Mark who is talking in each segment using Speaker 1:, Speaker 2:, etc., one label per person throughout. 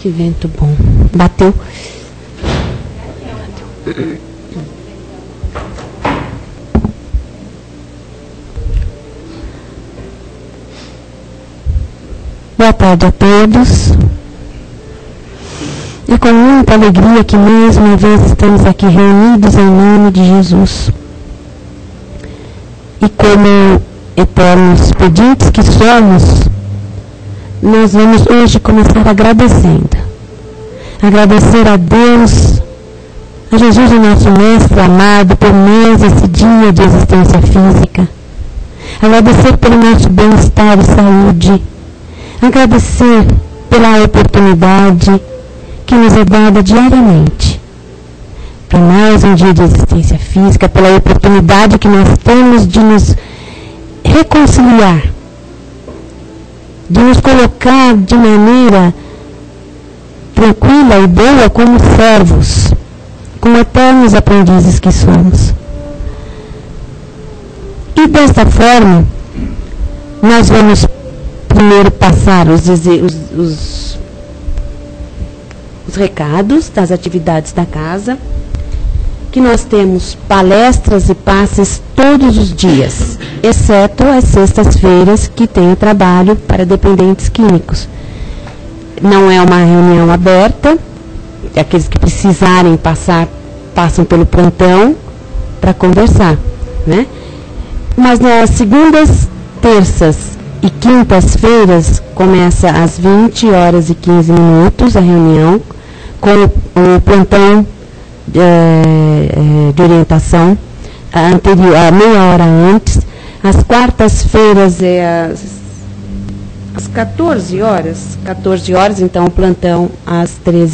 Speaker 1: Que vento bom. Bateu. Boa tarde a todos. É com muita alegria que mais uma vez estamos aqui reunidos em nome de Jesus. E como eternos pedintes que somos, nós vamos hoje começar agradecendo. Agradecer a Deus, a Jesus, o nosso Mestre amado, por mais esse dia de existência física. Agradecer pelo nosso bem-estar e saúde. Agradecer pela oportunidade que nos é dada diariamente. Para mais um dia de existência física, pela oportunidade que nós temos de nos reconciliar, de nos colocar de maneira tranquila e boa como servos, como eternos aprendizes que somos. E desta forma, nós vamos primeiro passar os recados das atividades da casa, que nós temos palestras e passes todos os dias, exceto as sextas-feiras, que tem o trabalho para dependentes químicos. Não é uma reunião aberta, aqueles que precisarem passam pelo plantão para conversar, né? Mas nas segundas, terças e quintas-feiras começa às 20h15 a reunião, com o plantão de orientação anterior, meia hora antes. Às quartas-feiras é às 14 horas, então o plantão a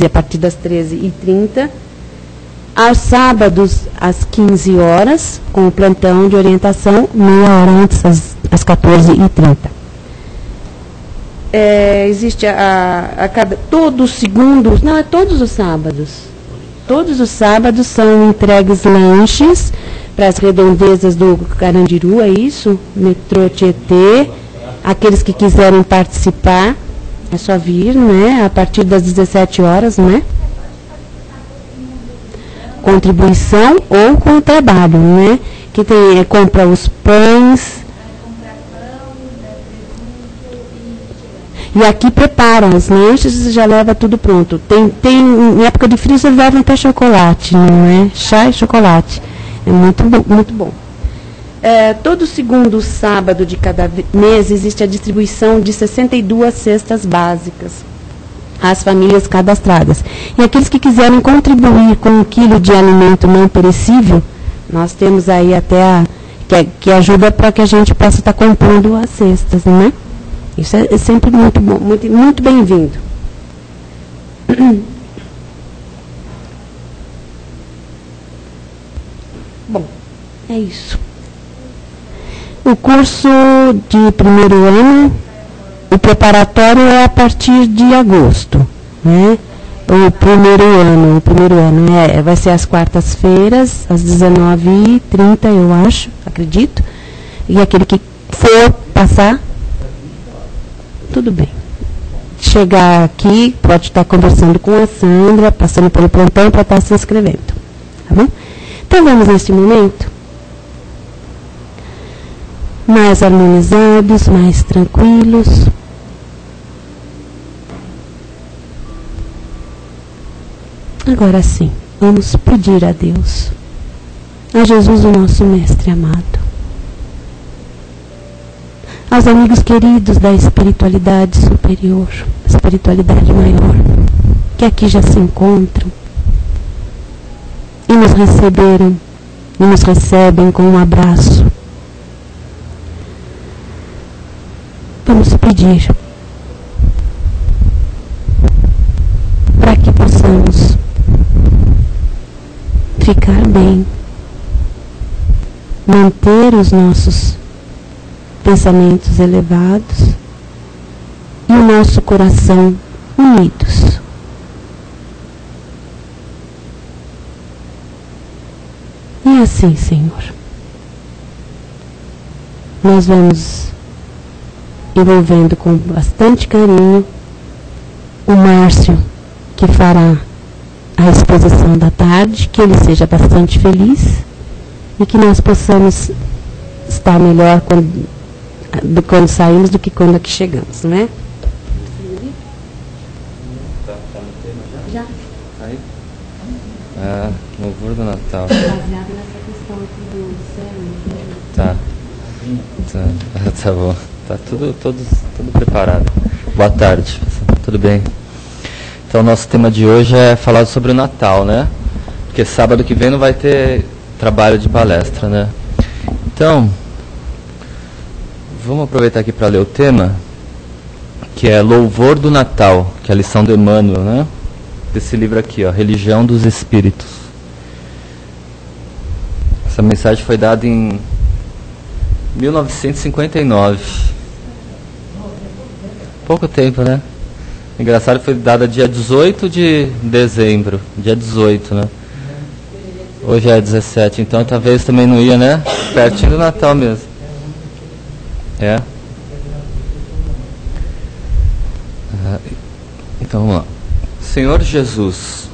Speaker 1: partir das 13h30. Aos sábados, às 15 horas, com o plantão de orientação, meia hora antes, às 14h30. Existe todos os sábados. Todos os sábados são entregues lanches para as redondezas do Carandiru, é isso? Metrô Tietê. Aqueles que quiserem participar, é só vir, né? A partir das 17 horas, né? Contribuição ou com o trabalho, né? Que tem, compra os pães. E aqui preparam os lanches e já leva tudo pronto. Em época de frio, eles levam até chocolate, não é? Chá e chocolate. É muito bom, muito bom. Todo segundo sábado de cada mês existe a distribuição de 62 cestas básicas às famílias cadastradas. E aqueles que quiserem contribuir com 1 quilo de alimento não perecível, nós temos aí até que ajuda para que a gente possa estar comprando as cestas, né? Isso é sempre muito bom, muito, muito bem-vindo. Bom, é isso. O curso de primeiro ano, o preparatório é a partir de agosto, né? O primeiro ano vai ser às quartas-feiras, às 19h30, eu acho, acredito. E aquele que for passar, tudo bem. Chegar aqui, pode estar conversando com a Sandra, passando pelo plantão para estar se inscrevendo. Tá bom? Então vamos neste momento mais harmonizados, mais tranquilos. Agora sim, vamos pedir a Deus, a Jesus, o nosso Mestre amado, aos amigos queridos da espiritualidade superior, espiritualidade maior, que aqui já se encontram e nos receberam e nos recebem com um abraço. Vamos pedir para que possamos ficar bem, manter os nossos pensamentos elevados e o nosso coração unidos. E assim, Senhor, nós vamos envolvendo com bastante carinho o Márcio que fará a exposição da tarde, que ele seja bastante feliz e que nós possamos estar melhor quando saímos do que quando aqui chegamos, não é?
Speaker 2: Tá no tema já?
Speaker 1: Já.
Speaker 2: Aí? Ah, louvor do Natal.
Speaker 1: Baseado nessa questão aqui do céu.
Speaker 2: Tá bom. Tá tudo preparado. Boa tarde, tudo bem? Então, nosso tema de hoje é falar sobre o Natal, né? Porque sábado que vem não vai ter trabalho de palestra, né? Então, vamos aproveitar aqui para ler o tema, que é Louvor do Natal, que é a lição do Emmanuel, né? Desse livro aqui, ó, Religião dos Espíritos. Essa mensagem foi dada em 1959. Pouco tempo, né? Engraçado que foi dada dia 18 de dezembro. Dia 18, né? Hoje é 17, então talvez também não ia, né? Pertinho do Natal mesmo. É? Então vamos lá. Senhor Jesus,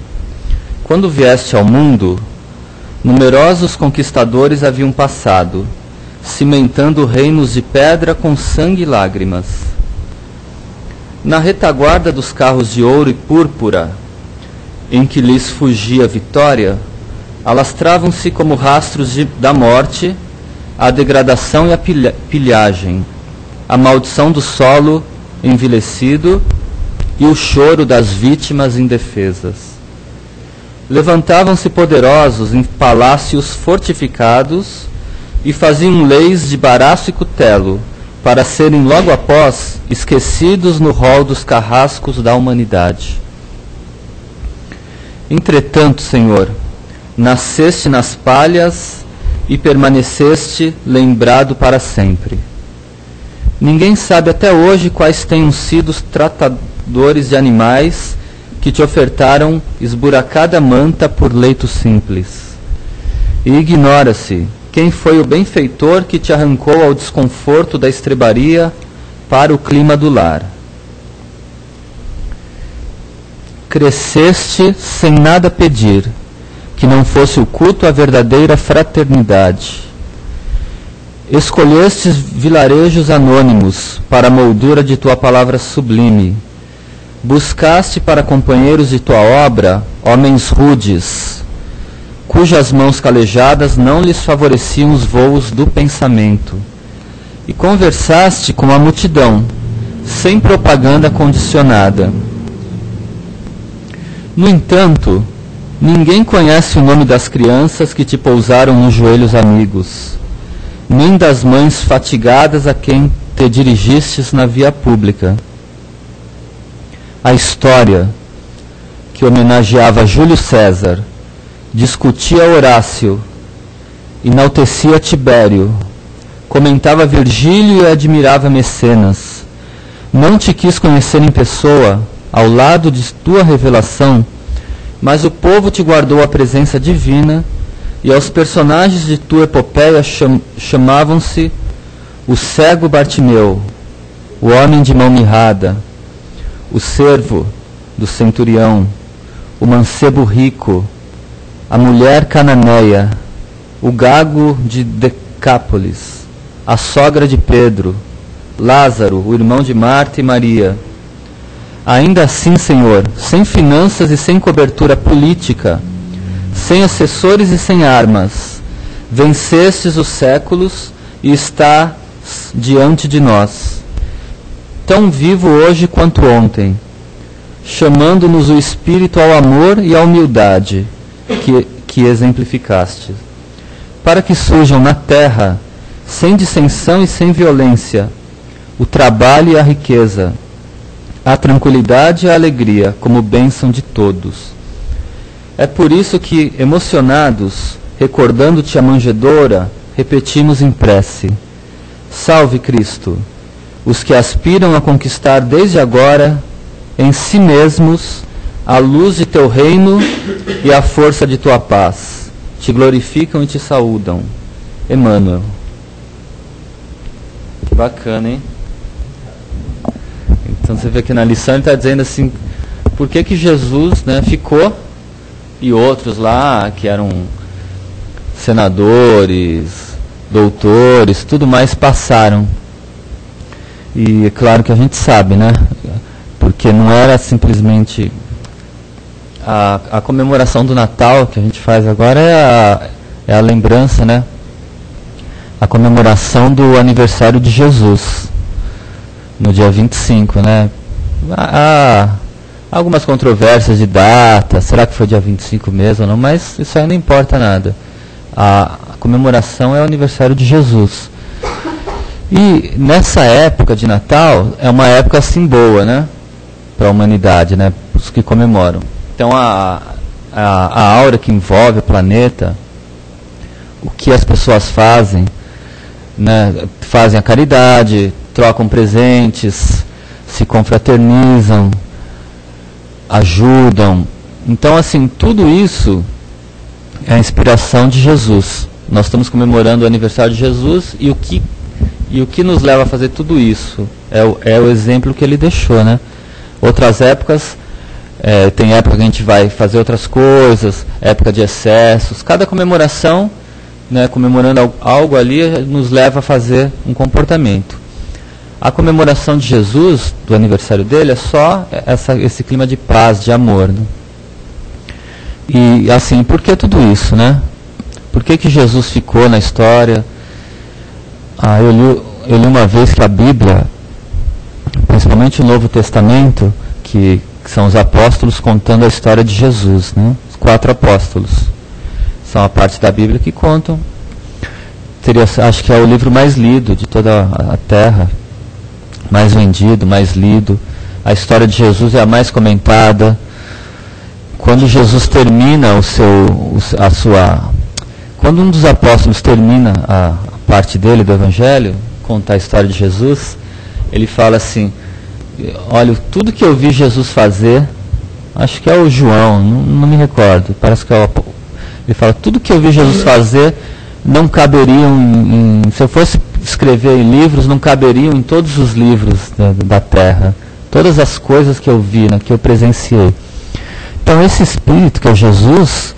Speaker 2: quando vieste ao mundo, numerosos conquistadores haviam passado, cimentando reinos de pedra com sangue e lágrimas. Na retaguarda dos carros de ouro e púrpura, em que lhes fugia a vitória, alastravam-se como rastros da morte, a degradação e a pilhagem, a maldição do solo envelhecido e o choro das vítimas indefesas. Levantavam-se poderosos em palácios fortificados e faziam leis de baraço e cutelo, para serem logo após esquecidos no rol dos carrascos da humanidade. Entretanto, Senhor, nasceste nas palhas e permaneceste lembrado para sempre. Ninguém sabe até hoje quais tenham sido os tratadores de animais que te ofertaram esburacada manta por leito simples. E ignora-se quem foi o benfeitor que te arrancou ao desconforto da estrebaria para o clima do lar. Cresceste sem nada pedir, que não fosse o culto à verdadeira fraternidade. Escolhestes vilarejos anônimos para a moldura de tua palavra sublime. Buscaste para companheiros de tua obra homens rudes, cujas mãos calejadas não lhes favoreciam os voos do pensamento. E conversaste com a multidão, sem propaganda condicionada. No entanto, ninguém conhece o nome das crianças que te pousaram nos joelhos amigos, nem das mães fatigadas a quem te dirigistes na via pública. A história, que homenageava Júlio César, discutia Horácio, enaltecia Tibério, comentava Virgílio e admirava Mecenas. Não te quis conhecer em pessoa, ao lado de tua revelação, mas o povo te guardou a presença divina, e aos personagens de tua epopeia chamavam-se o cego Bartimeu, o homem de mão mirrada, o servo do centurião, o mancebo rico, a mulher cananeia, o gago de Decápolis, a sogra de Pedro, Lázaro, o irmão de Marta e Maria. Ainda assim, Senhor, sem finanças e sem cobertura política, sem assessores e sem armas, vencestes os séculos e estás diante de nós, tão vivo hoje quanto ontem, chamando-nos o Espírito ao amor e à humildade que exemplificaste, para que surjam na terra, sem dissensão e sem violência, o trabalho e a riqueza, a tranquilidade e a alegria como bênção de todos. É por isso que, emocionados, recordando-te a manjedoura, repetimos em prece: Salve Cristo, os que aspiram a conquistar desde agora, em si mesmos, a luz de teu reino e a força de tua paz, te glorificam e te saúdam. Emmanuel. Que bacana, hein? Então você vê que na lição ele está dizendo assim, por que Jesus, né, ficou e outros lá que eram senadores, doutores, tudo mais passaram. E é claro que a gente sabe, né? Porque não era simplesmente a comemoração do Natal que a gente faz agora, é a lembrança, né? A comemoração do aniversário de Jesus, no dia 25, né? Há algumas controvérsias de data, será que foi dia 25 mesmo ou não, mas isso aí não importa nada. A comemoração é o aniversário de Jesus. E nessa época de Natal, é uma época assim boa, né? Para a humanidade, né? Os que comemoram. Então a aura que envolve o planeta, o que as pessoas fazem, né? Fazem a caridade, trocam presentes, se confraternizam, ajudam. Então, assim, tudo isso é a inspiração de Jesus. Nós estamos comemorando o aniversário de Jesus e o que nos leva a fazer tudo isso é o exemplo que ele deixou, né? Outras épocas, tem época que a gente vai fazer outras coisas, época de excessos. Cada comemoração, né, comemorando algo ali, nos leva a fazer um comportamento. A comemoração de Jesus, do aniversário dele, é só esse clima de paz, de amor, né? E assim, por que tudo isso, né? Por que Jesus ficou na história? Eu li uma vez que a Bíblia, principalmente o Novo Testamento, que são os apóstolos contando a história de Jesus, né? Os 4 apóstolos são a parte da Bíblia que contam. Acho que é o livro mais lido de toda a terra, mais vendido, mais lido. A história de Jesus é a mais comentada. Quando Jesus termina quando um dos apóstolos termina a parte dele do Evangelho, contar a história de Jesus, ele fala assim: olha, tudo que eu vi Jesus fazer, acho que é o João, não me recordo, parece que é ele fala, tudo que eu vi Jesus fazer não caberiam se eu fosse escrever em livros, não caberiam em todos os livros da terra, todas as coisas que eu vi, né, que eu presenciei. Então esse Espírito que é Jesus,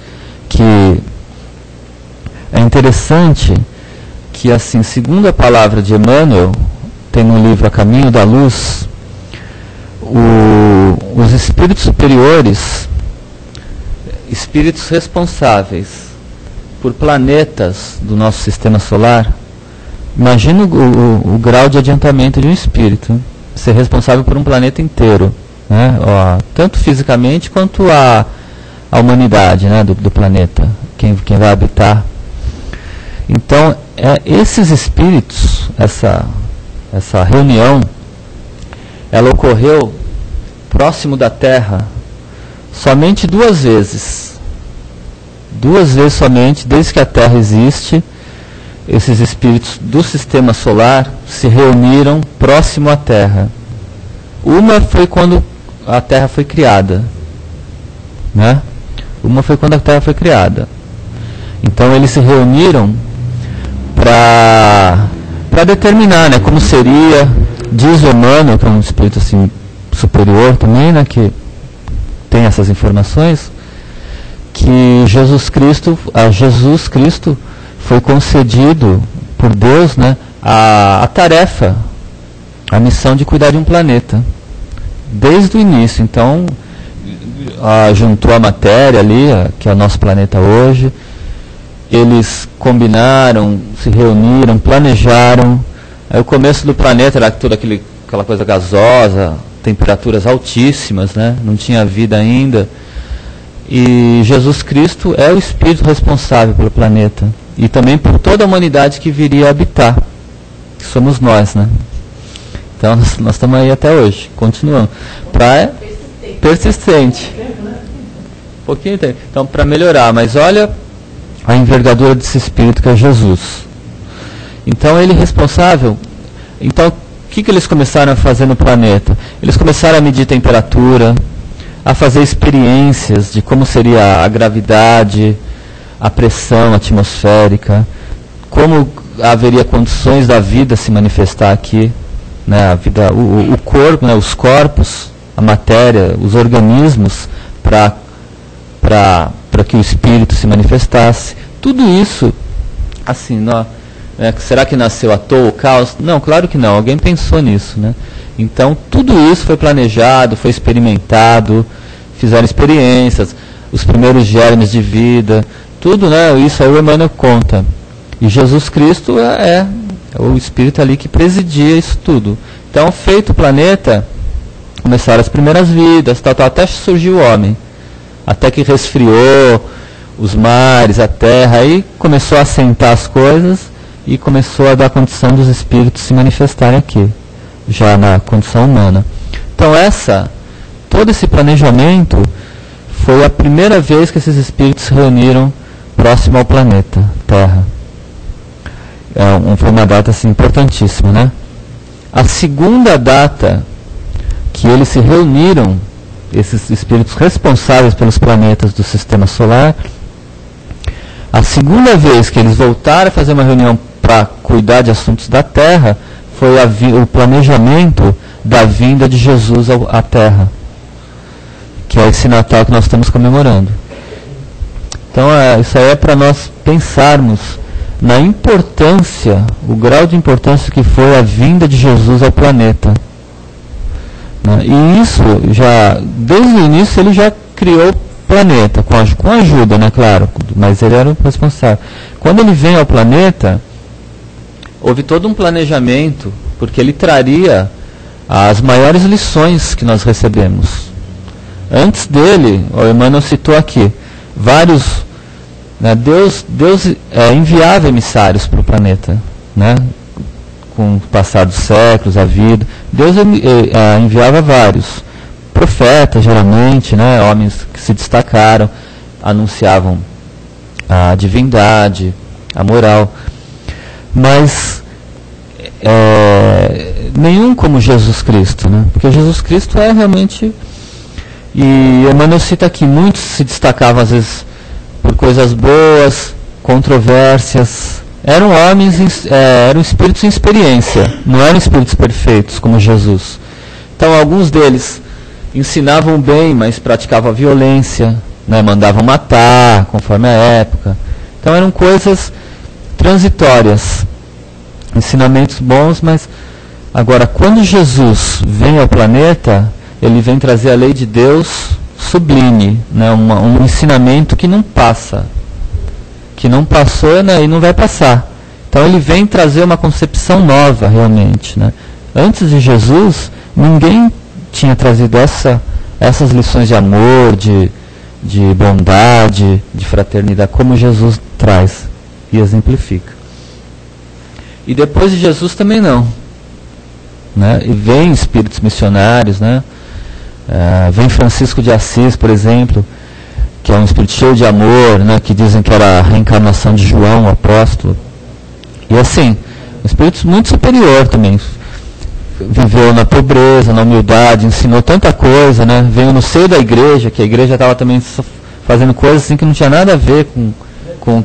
Speaker 2: que é interessante que, assim, segundo a palavra de Emmanuel, tem no livro A Caminho da Luz, os espíritos superiores, espíritos responsáveis por planetas do nosso sistema solar, imagina o grau de adiantamento de um espírito, ser responsável por um planeta inteiro, né? Tanto fisicamente quanto a humanidade, né, do planeta, quem vai habitar. Então, esses espíritos, essa reunião, ela ocorreu próximo da Terra somente 2 vezes. 2 vezes somente, desde que a Terra existe, esses espíritos do sistema solar se reuniram próximo à Terra. Uma foi quando a Terra foi criada, né? Uma foi quando a Terra foi criada. Então eles se reuniram para determinar, né, como seria. Diz o Emmanuel, que é um espírito assim superior também, né, que tem essas informações, que Jesus Cristo foi concedido por Deus, né, a tarefa, a missão de cuidar de um planeta desde o início. Então juntou a matéria ali, que é o nosso planeta hoje. Eles combinaram, se reuniram, planejaram. Aí o começo do planeta era toda aquela coisa gasosa, temperaturas altíssimas, né? Não tinha vida ainda. E Jesus Cristo é o espírito responsável pelo planeta e também por toda a humanidade que viria a habitar, que somos nós, né? Então nós estamos aí até hoje, continuando. Persistente. Um pouquinho tem. Então, para melhorar, mas olha a envergadura desse espírito que é Jesus. Então ele é responsável. Então o que eles começaram a fazer no planeta? Eles começaram a medir temperatura, a fazer experiências de como seria a gravidade, a pressão atmosférica, como haveria condições da vida se manifestar aqui, né? A vida, o corpo, né? Os corpos a matéria, os organismos, para que o espírito se manifestasse. Tudo isso, assim, será que nasceu à toa o caos? Não, claro que não, alguém pensou nisso, né? Então, tudo isso foi planejado, foi experimentado, fizeram experiências, os primeiros germes de vida, tudo, né? Isso aí o Emmanuel conta. E Jesus Cristo é o espírito ali que presidia isso tudo. Então, feito o planeta, começaram as primeiras vidas, até surgiu o homem. Até que resfriou os mares, a terra, aí começou a assentar as coisas e começou a dar condição dos espíritos se manifestarem aqui, já na condição humana. Então todo esse planejamento foi a primeira vez que esses espíritos se reuniram próximo ao planeta Terra. Foi uma data assim, importantíssima, né? A segunda data que eles se reuniram, esses espíritos responsáveis pelos planetas do Sistema Solar, a segunda vez que eles voltaram a fazer uma reunião para cuidar de assuntos da Terra foi o planejamento da vinda de Jesus à Terra, que é esse Natal que nós estamos comemorando. Então, isso aí é para nós pensarmos na importância, o grau de importância que foi a vinda de Jesus ao planeta. E isso, desde o início, ele já criou o planeta, com ajuda, né, claro, mas ele era o responsável. Quando ele vem ao planeta, houve todo um planejamento, porque ele traria as maiores lições que nós recebemos. Antes dele, o Emmanuel citou aqui, vários, né, Deus enviava emissários para o planeta, né, com o passar dos séculos, a vida. Deus enviava vários profetas, geralmente, né, homens que se destacaram, anunciavam a divindade, a moral, mas nenhum como Jesus Cristo, né, porque Jesus Cristo é realmente, e Emmanuel cita aqui, muitos se destacavam às vezes por coisas boas, controvérsias, eram homens, eram espíritos em experiência, não eram espíritos perfeitos como Jesus. Então alguns deles ensinavam bem, mas praticavam a violência, né, mandavam matar, conforme a época. Então eram coisas transitórias, ensinamentos bons, mas agora quando Jesus vem ao planeta, ele vem trazer a lei de Deus sublime, né, um ensinamento que não passa, que não passou, né, e não vai passar. Então ele vem trazer uma concepção nova realmente, né. Antes de Jesus, ninguém tinha trazido essas lições de amor, de bondade, de fraternidade, como Jesus traz e exemplifica. E depois de Jesus também não, né? E vem espíritos missionários, né? Vem Francisco de Assis, por exemplo, que é um espírito cheio de amor, né? Que dizem que era a reencarnação de João, o apóstolo. E assim, um espírito muito superior também. Viveu na pobreza, na humildade, ensinou tanta coisa, né? Veio no seio da igreja, que a igreja estava também fazendo coisas assim que não tinha nada a ver com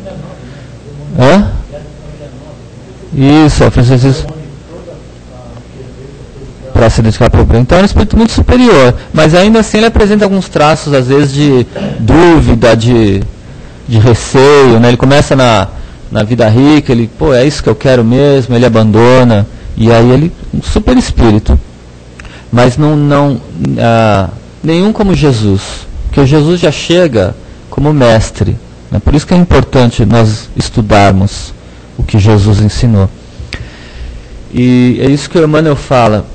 Speaker 2: isso, Francisco, para se dedicar ao pobreza. Então é um espírito muito superior, mas ainda assim ele apresenta alguns traços, às vezes, de dúvida, de receio, né? Ele começa na vida rica, ele, é isso que eu quero mesmo, ele abandona. E aí ele, um super espírito, mas nenhum como Jesus, porque Jesus já chega como mestre, né? Por isso que é importante nós estudarmos o que Jesus ensinou. E é isso que o Emmanuel fala,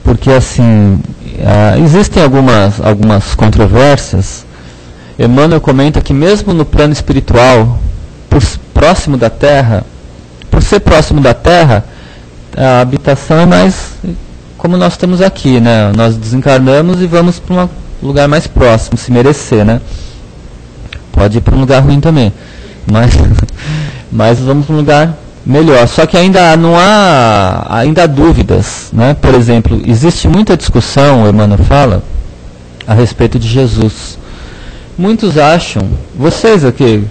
Speaker 2: porque assim, existem algumas controvérsias. Emmanuel comenta que mesmo no plano espiritual, próximo da Terra, por ser próximo da Terra, a habitação é mais como nós estamos aqui, né? Nós desencarnamos e vamos para um lugar mais próximo, se merecer, né? Pode ir para um lugar ruim também, mas vamos para um lugar melhor. Só que ainda há dúvidas, né? Por exemplo, existe muita discussão, o Emmanuel fala, a respeito de Jesus. Muitos acham, vocês aqui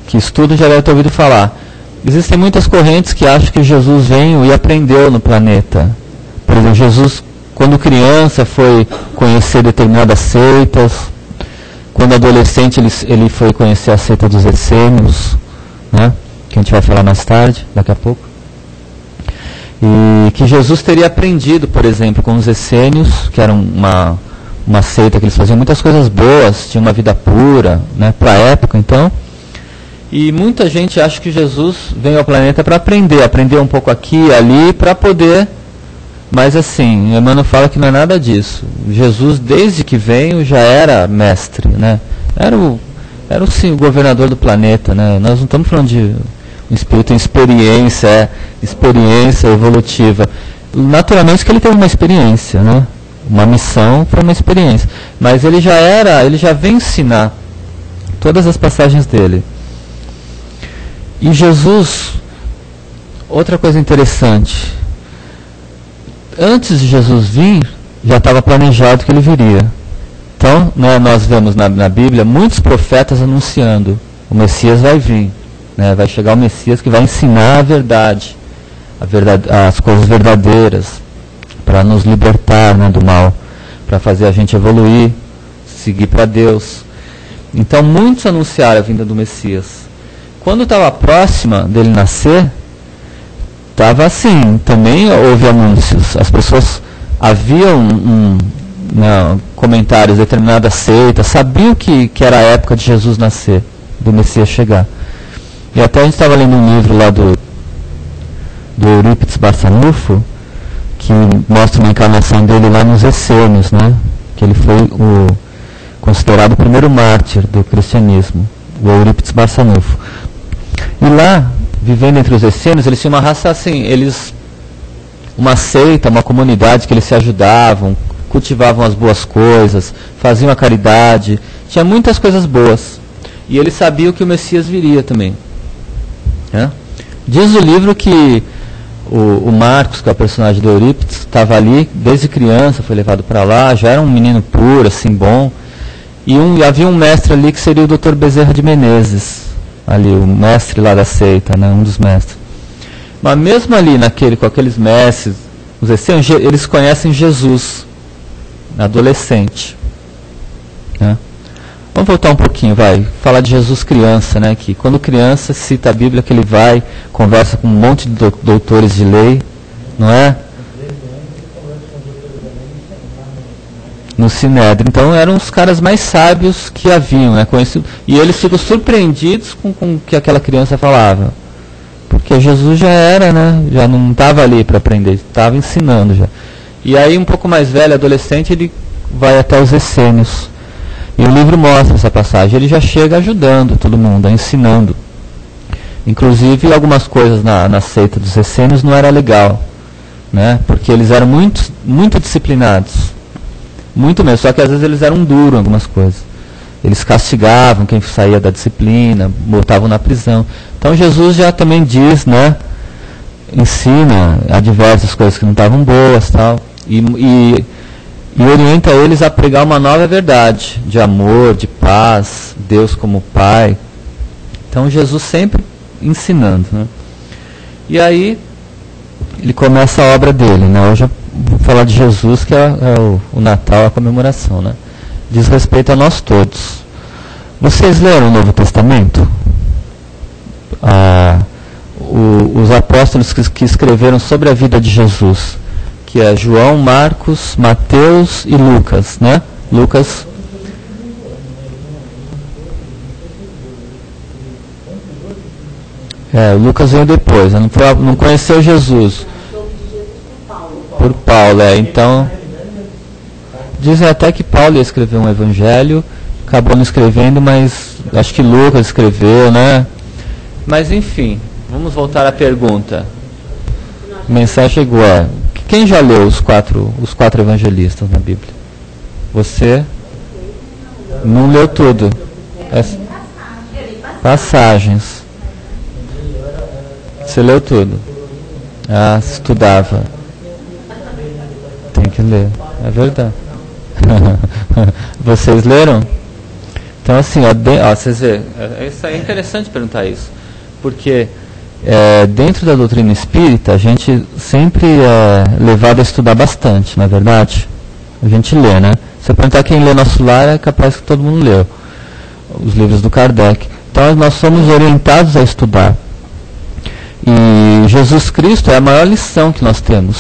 Speaker 2: que estudam já devem ter ouvido falar, existem muitas correntes que acham que Jesus veio e aprendeu no planeta. Por exemplo, Jesus Quando criança foi conhecer determinadas seitas. Quando adolescente ele foi conhecer a seita dos essênios, né? Que a gente vai falar mais tarde, daqui a pouco. E que Jesus teria aprendido, por exemplo, com os essênios, que eram uma seita que eles faziam muitas coisas boas, tinham uma vida pura, né, para a época, então. E muita gente acha que Jesus veio ao planeta para aprender um pouco aqui e ali, para poder... Mas assim, Emmanuel fala que não é nada disso. Jesus, desde que veio, já era mestre, né? Era o governador do planeta, né? Nós não estamos falando de um espírito em experiência evolutiva. Naturalmente que ele teve uma experiência, né? Uma missão foi uma experiência. Mas ele já vem ensinar todas as passagens dele. E Jesus, outra coisa interessante, antes de Jesus vir, já estava planejado que ele viria. Então, né, nós vemos na Bíblia muitos profetas anunciando, o Messias vai vir, né, vai chegar o Messias que vai ensinar a verdade, as coisas verdadeiras, para nos libertar, né, do mal, para fazer a gente evoluir, seguir para Deus. Então, muitos anunciaram a vinda do Messias. Quando estava próxima dele nascer, estava assim, também houve anúncios. As pessoas haviam comentários, determinadas seitas, sabiam que era a época de Jesus nascer, do Messias chegar. E até a gente estava lendo um livro lá do Eurípides Barçanufo, que mostra uma encarnação dele lá nos Essênios, né? Que ele foi considerado o primeiro mártir do cristianismo, o Eurípides Barçanufo. E lá, vivendo entre os essênios, eles tinham uma raça assim, uma seita, uma comunidade que eles se ajudavam, cultivavam as boas coisas, faziam a caridade, tinha muitas coisas boas. E eles sabiam que o Messias viria também. Né? Diz o livro que o Marcos, que é o personagem do Eurípides, estava ali desde criança, foi levado para lá, já era um menino puro, assim, bom. E havia um mestre ali que seria o Dr. Bezerra de Menezes, ali, o mestre lá da seita, né, um dos mestres. Mas mesmo ali, com aqueles mestres, os essênios, eles conhecem Jesus, adolescente. Né? Vamos voltar um pouquinho, falar de Jesus criança, né, que quando criança cita a Bíblia que ele vai, conversa com um monte de doutores de lei, não é? No Sinédrio. Então eram os caras mais sábios que haviam, né, conhecido, e eles ficam surpreendidos com o que aquela criança falava, porque Jesus já era, né, já não estava ali para aprender, estava ensinando já. E aí um pouco mais velho, adolescente, ele vai até os essênios, e o livro mostra essa passagem, ele já chega ajudando todo mundo, ensinando. Inclusive algumas coisas na seita dos essênios não era legal, né, porque eles eram muito disciplinados. Muito mesmo, só que às vezes eles eram duros em algumas coisas. Eles castigavam quem saía da disciplina, botavam na prisão. Então Jesus já também diz, né, ensina a diversas coisas que não estavam boas, tal, e orienta eles a pregar uma nova verdade, de amor, de paz, Deus como Pai. Então Jesus sempre ensinando, né? E aí ele começa a obra dele, né? Hoje eu vou falar de Jesus, que é o Natal, a comemoração, né? Diz respeito a nós todos. Vocês leram o Novo Testamento? Os apóstolos que escreveram sobre a vida de Jesus, que é João, Marcos, Mateus e Lucas, né? Lucas. Lucas veio depois, não conheceu Jesus. Por Paulo, então dizem até que Paulo ia escrever um evangelho, acabou não escrevendo, mas acho que Lucas escreveu, né? Mas enfim, vamos voltar à pergunta. A mensagem chegou, quem já leu os quatro evangelistas na Bíblia? Você não leu tudo. Passagens. Você leu tudo? Estudava. Tem que ler, é verdade. Vocês leram? Então assim, vocês veem, isso é interessante perguntar isso, porque dentro da doutrina espírita, a gente sempre é levado a estudar bastante, não é verdade? A gente lê, né? Se eu perguntar quem lê Nosso Lar, é capaz que todo mundo leu os livros do Kardec. Então nós somos orientados a estudar. E Jesus Cristo é a maior lição que nós temos.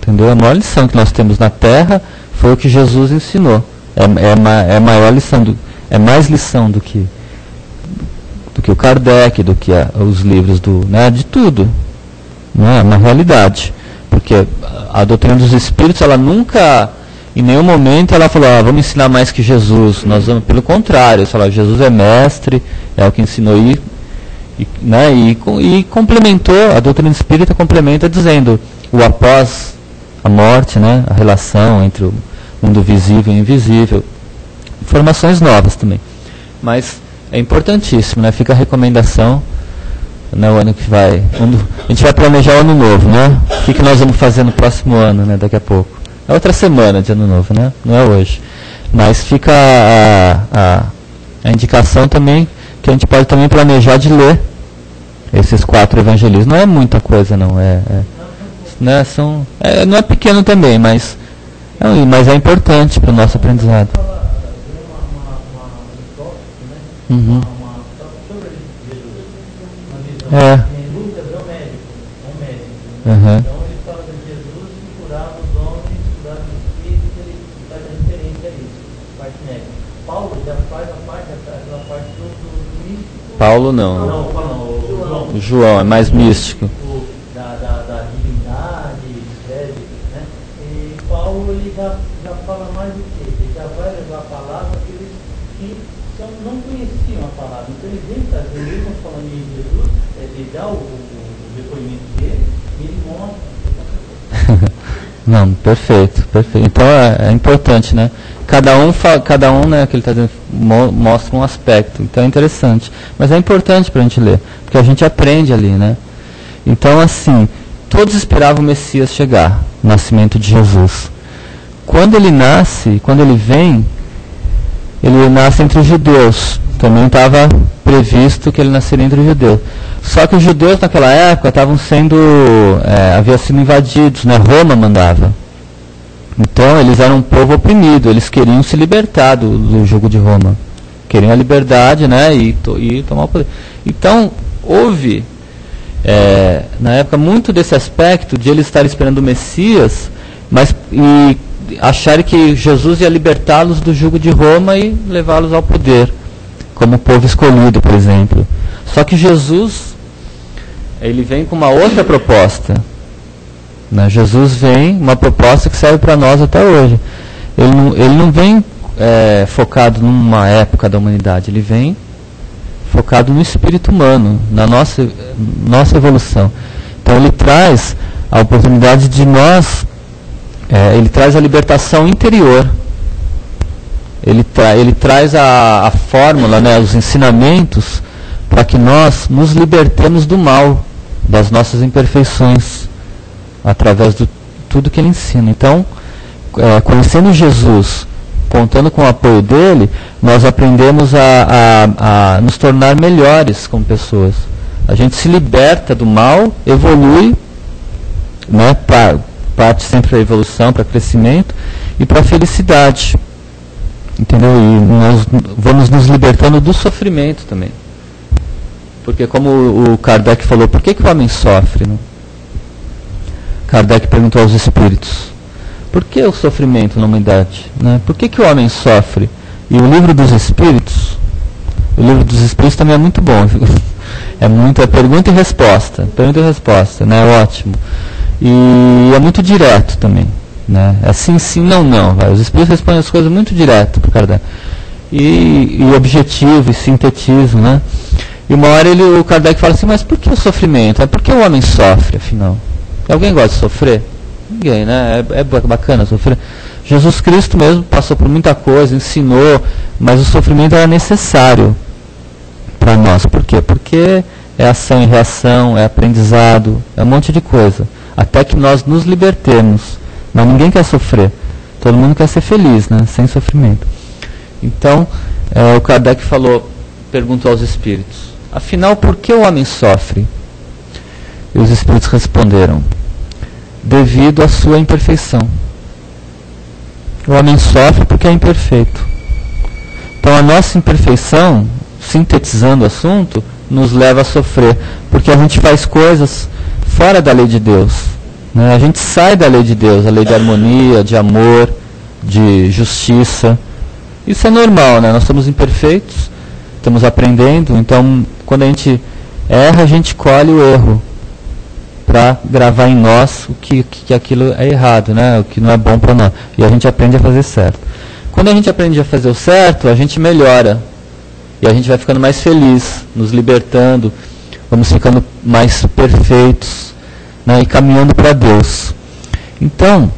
Speaker 2: Entendeu? A maior lição que nós temos na Terra foi o que Jesus ensinou. É maior lição, é mais lição do que o Kardec, do que os livros de tudo. Não é uma realidade. Porque a doutrina dos Espíritos, ela nunca, em nenhum momento, ela falou, vamos ensinar mais que Jesus. Nós vamos, pelo contrário, Jesus é mestre, é o que ensinou e complementou, a doutrina espírita complementa dizendo o após a morte, né, a relação entre o mundo visível e invisível. Informações novas também. Mas é importantíssimo, né? Fica a recomendação, né, o ano que vai. A gente vai planejar o ano novo, né? O que nós vamos fazer no próximo ano, né? Daqui a pouco. É outra semana de ano novo, né? Não é hoje. Mas fica a indicação também que a gente pode também planejar de ler esses 4 evangelismos. Não é muita coisa, não. Né, não é pequeno também, mas é importante para o nosso aprendizado. Uhum.
Speaker 3: Lucas é um médico.
Speaker 2: Uhum.
Speaker 3: Então ele fala de Jesus que curava os homens, curava os espíritos, ele faz a referência a isso, parte médica. Paulo já faz aquela parte do místico.
Speaker 2: Paulo não.
Speaker 3: Não,
Speaker 2: João é mais místico.
Speaker 3: Da divindade, né? E Paulo ele já fala mais do que? Ele já vai levar a palavra àqueles que não conheciam a palavra. Então ele vem trazer, mesmo falando em Jesus, ele dá o depoimento dele e ele mostra.
Speaker 2: Não, perfeito. Então é importante, né? Cada um, né, que ele está dizendo, mostra um aspecto. Então é interessante. Mas é importante para a gente ler, porque a gente aprende ali, né? Então, assim, todos esperavam o Messias chegar, o nascimento de Jesus. Quando ele nasce, quando ele vem, ele nasce entre os judeus. Também estava previsto que ele nasceria entre os judeus. Só que os judeus naquela época estavam haviam sido invadidos, né? Roma mandava. Então eles eram um povo oprimido, eles queriam se libertar do jugo de Roma. Queriam a liberdade, né? E tomar o poder. Então houve, na época, muito desse aspecto de eles estarem esperando o Messias, e acharem que Jesus ia libertá-los do jugo de Roma e levá-los ao poder, como povo escolhido, por exemplo. Só que Jesus, ele vem com uma outra proposta. Né? Jesus vem, uma proposta que serve para nós até hoje. Ele não vem focado numa época da humanidade, ele vem focado no espírito humano, na nossa evolução. Então ele traz a oportunidade de nós, ele traz a libertação interior. Ele traz a fórmula, né, os ensinamentos, para que nós nos libertemos do mal, das nossas imperfeições, através de tudo que ele ensina. Então, conhecendo Jesus, contando com o apoio dele, nós aprendemos a nos tornar melhores como pessoas. A gente se liberta do mal, evolui, né, parte sempre para a evolução, para crescimento e para a felicidade. Entendeu? E nós vamos nos libertando do sofrimento também. Porque como o Kardec falou, por que o homem sofre? Né? Kardec perguntou aos espíritos, por que o sofrimento na humanidade? Né? Por que o homem sofre? E o livro dos espíritos também é muito bom. É muita pergunta e resposta. Pergunta e resposta, né? Ótimo. E é muito direto também. Né? É sim, sim, não, não. Vai. Os espíritos respondem as coisas muito direto para o Kardec. E objetivo, e sintetismo, né? E uma hora o Kardec fala assim, mas por que o sofrimento? Por que o homem sofre, afinal? Alguém gosta de sofrer? Ninguém, né? É bacana sofrer. Jesus Cristo mesmo passou por muita coisa, ensinou, mas o sofrimento era necessário para nós. Por quê? Porque é ação e reação, é aprendizado, é um monte de coisa. Até que nós nos libertemos. Mas ninguém quer sofrer. Todo mundo quer ser feliz, né? Sem sofrimento. Então, o Kardec perguntou aos espíritos, afinal, por que o homem sofre? E os Espíritos responderam: devido à sua imperfeição. O homem sofre porque é imperfeito. Então a nossa imperfeição, sintetizando o assunto, nos leva a sofrer, porque a gente faz coisas fora da lei de Deus, né? A gente sai da lei de Deus, a lei de harmonia, de amor, de justiça. Isso é normal, né? Nós somos imperfeitos, estamos aprendendo, então quando a gente erra, a gente colhe o erro para gravar em nós o que aquilo é errado, né? O que não é bom para nós. E a gente aprende a fazer certo. Quando a gente aprende a fazer o certo, a gente melhora. E a gente vai ficando mais feliz, nos libertando, vamos ficando mais perfeitos, né? E caminhando para Deus. Então,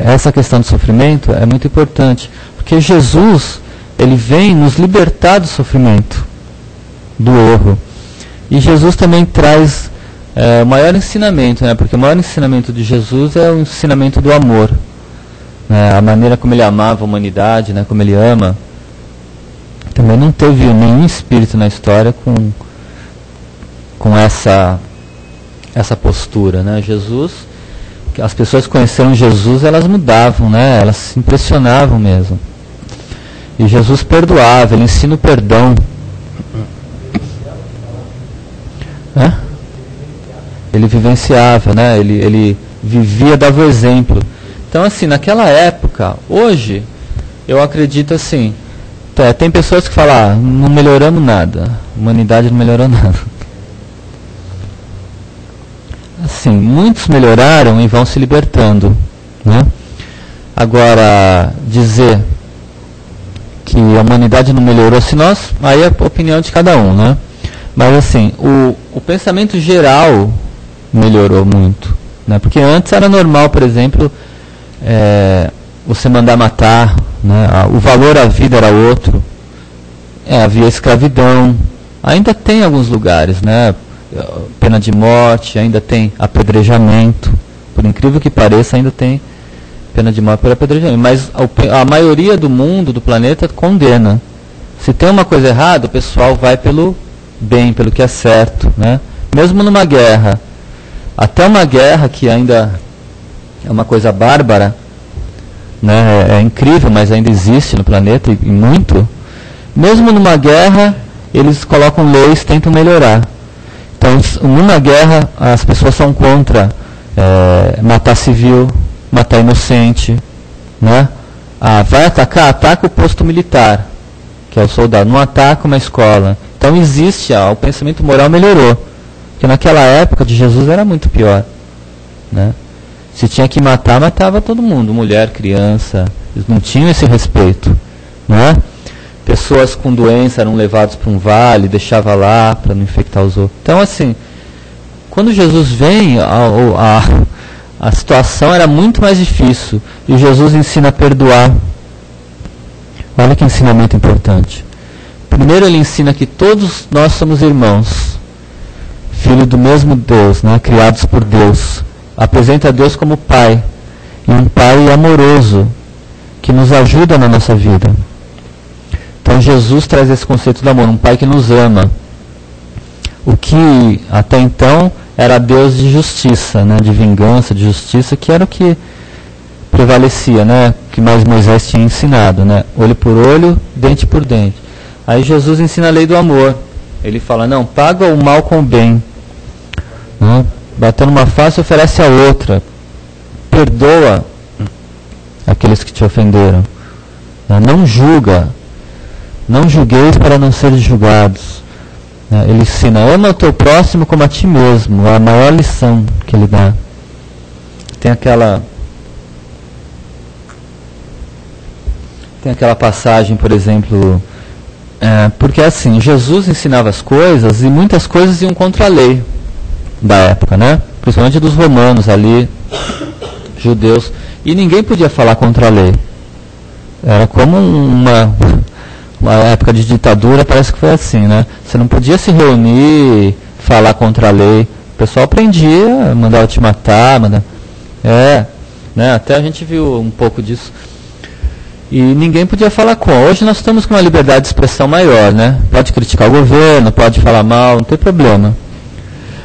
Speaker 2: essa questão do sofrimento é muito importante, porque Jesus, ele vem nos libertar do sofrimento, do erro. E Jesus também traz o maior ensinamento, né? Porque o maior ensinamento de Jesus é o ensinamento do amor, né? A maneira como ele amava a humanidade, né? Como ele ama. Também não teve nenhum espírito na história com essa postura, né? Jesus, as pessoas que conheceram Jesus, elas mudavam, né? Elas se impressionavam mesmo. E Jesus perdoava, ele ensina o perdão. Ele vivenciava, né? Ele vivia, dava o exemplo. Então, assim, naquela época, hoje, eu acredito assim, tem pessoas que falam, não melhoramos nada, a humanidade não melhorou nada. Assim, muitos melhoraram e vão se libertando, né? Agora, dizer que a humanidade não melhorou, se nós, aí é a opinião de cada um, né? Mas assim, o pensamento geral melhorou muito, né? Porque antes era normal, por exemplo, você mandar matar, né? O valor à vida era outro, havia escravidão, ainda tem alguns lugares, né? Pena de morte, ainda tem apedrejamento, por incrível que pareça, ainda tem pena de morte por apedrejamento, mas a maioria do mundo, do planeta, condena. Se tem uma coisa errada, o pessoal vai pelo bem, pelo que é certo, né? Mesmo numa guerra, até uma guerra que ainda é uma coisa bárbara, né? É incrível, mas ainda existe no planeta e muito. Mesmo numa guerra, eles colocam leis, tentam melhorar. Então, numa guerra, as pessoas são contra matar civil, matar inocente, né? Vai atacar? Ataca o posto militar, que é o soldado. Não ataca uma escola. Então existe, o pensamento moral melhorou. Porque naquela época de Jesus era muito pior, né? Se tinha que matar, matava todo mundo, mulher, criança. Eles não tinham esse respeito, né? Pessoas com doença eram levadas para um vale, deixava lá para não infectar os outros. Então, assim, quando Jesus vem, a situação era muito mais difícil. E Jesus ensina a perdoar. Olha que ensinamento importante. Primeiro ele ensina que todos nós somos irmãos, filhos do mesmo Deus, né? Criados por Deus. Apresenta Deus como Pai, e um Pai amoroso, que nos ajuda na nossa vida. Então Jesus traz esse conceito do amor, um Pai que nos ama. O que até então era Deus de justiça, né? De vingança, de justiça, que era o que prevalecia, né? Que mais Moisés tinha ensinado, né? Olho por olho, dente por dente. Aí Jesus ensina a lei do amor. Ele fala, não, paga o mal com o bem, né? Batendo uma face, oferece a outra. Perdoa aqueles que te ofenderam, né? Não julga. Não julgueis para não seres julgados. Ele ensina, ama o teu próximo como a ti mesmo. É a maior lição que ele dá. Tem aquela passagem, por exemplo, porque assim, Jesus ensinava as coisas e muitas coisas iam contra a lei da época, né? Principalmente dos romanos ali, judeus, e ninguém podia falar contra a lei. Era como uma época de ditadura, parece que foi assim, né? Você não podia se reunir, falar contra a lei. O pessoal prendia, mandava te matar, né? Até a gente viu um pouco disso. E ninguém podia falar com. Hoje nós estamos com uma liberdade de expressão maior, né? Pode criticar o governo, pode falar mal, não tem problema.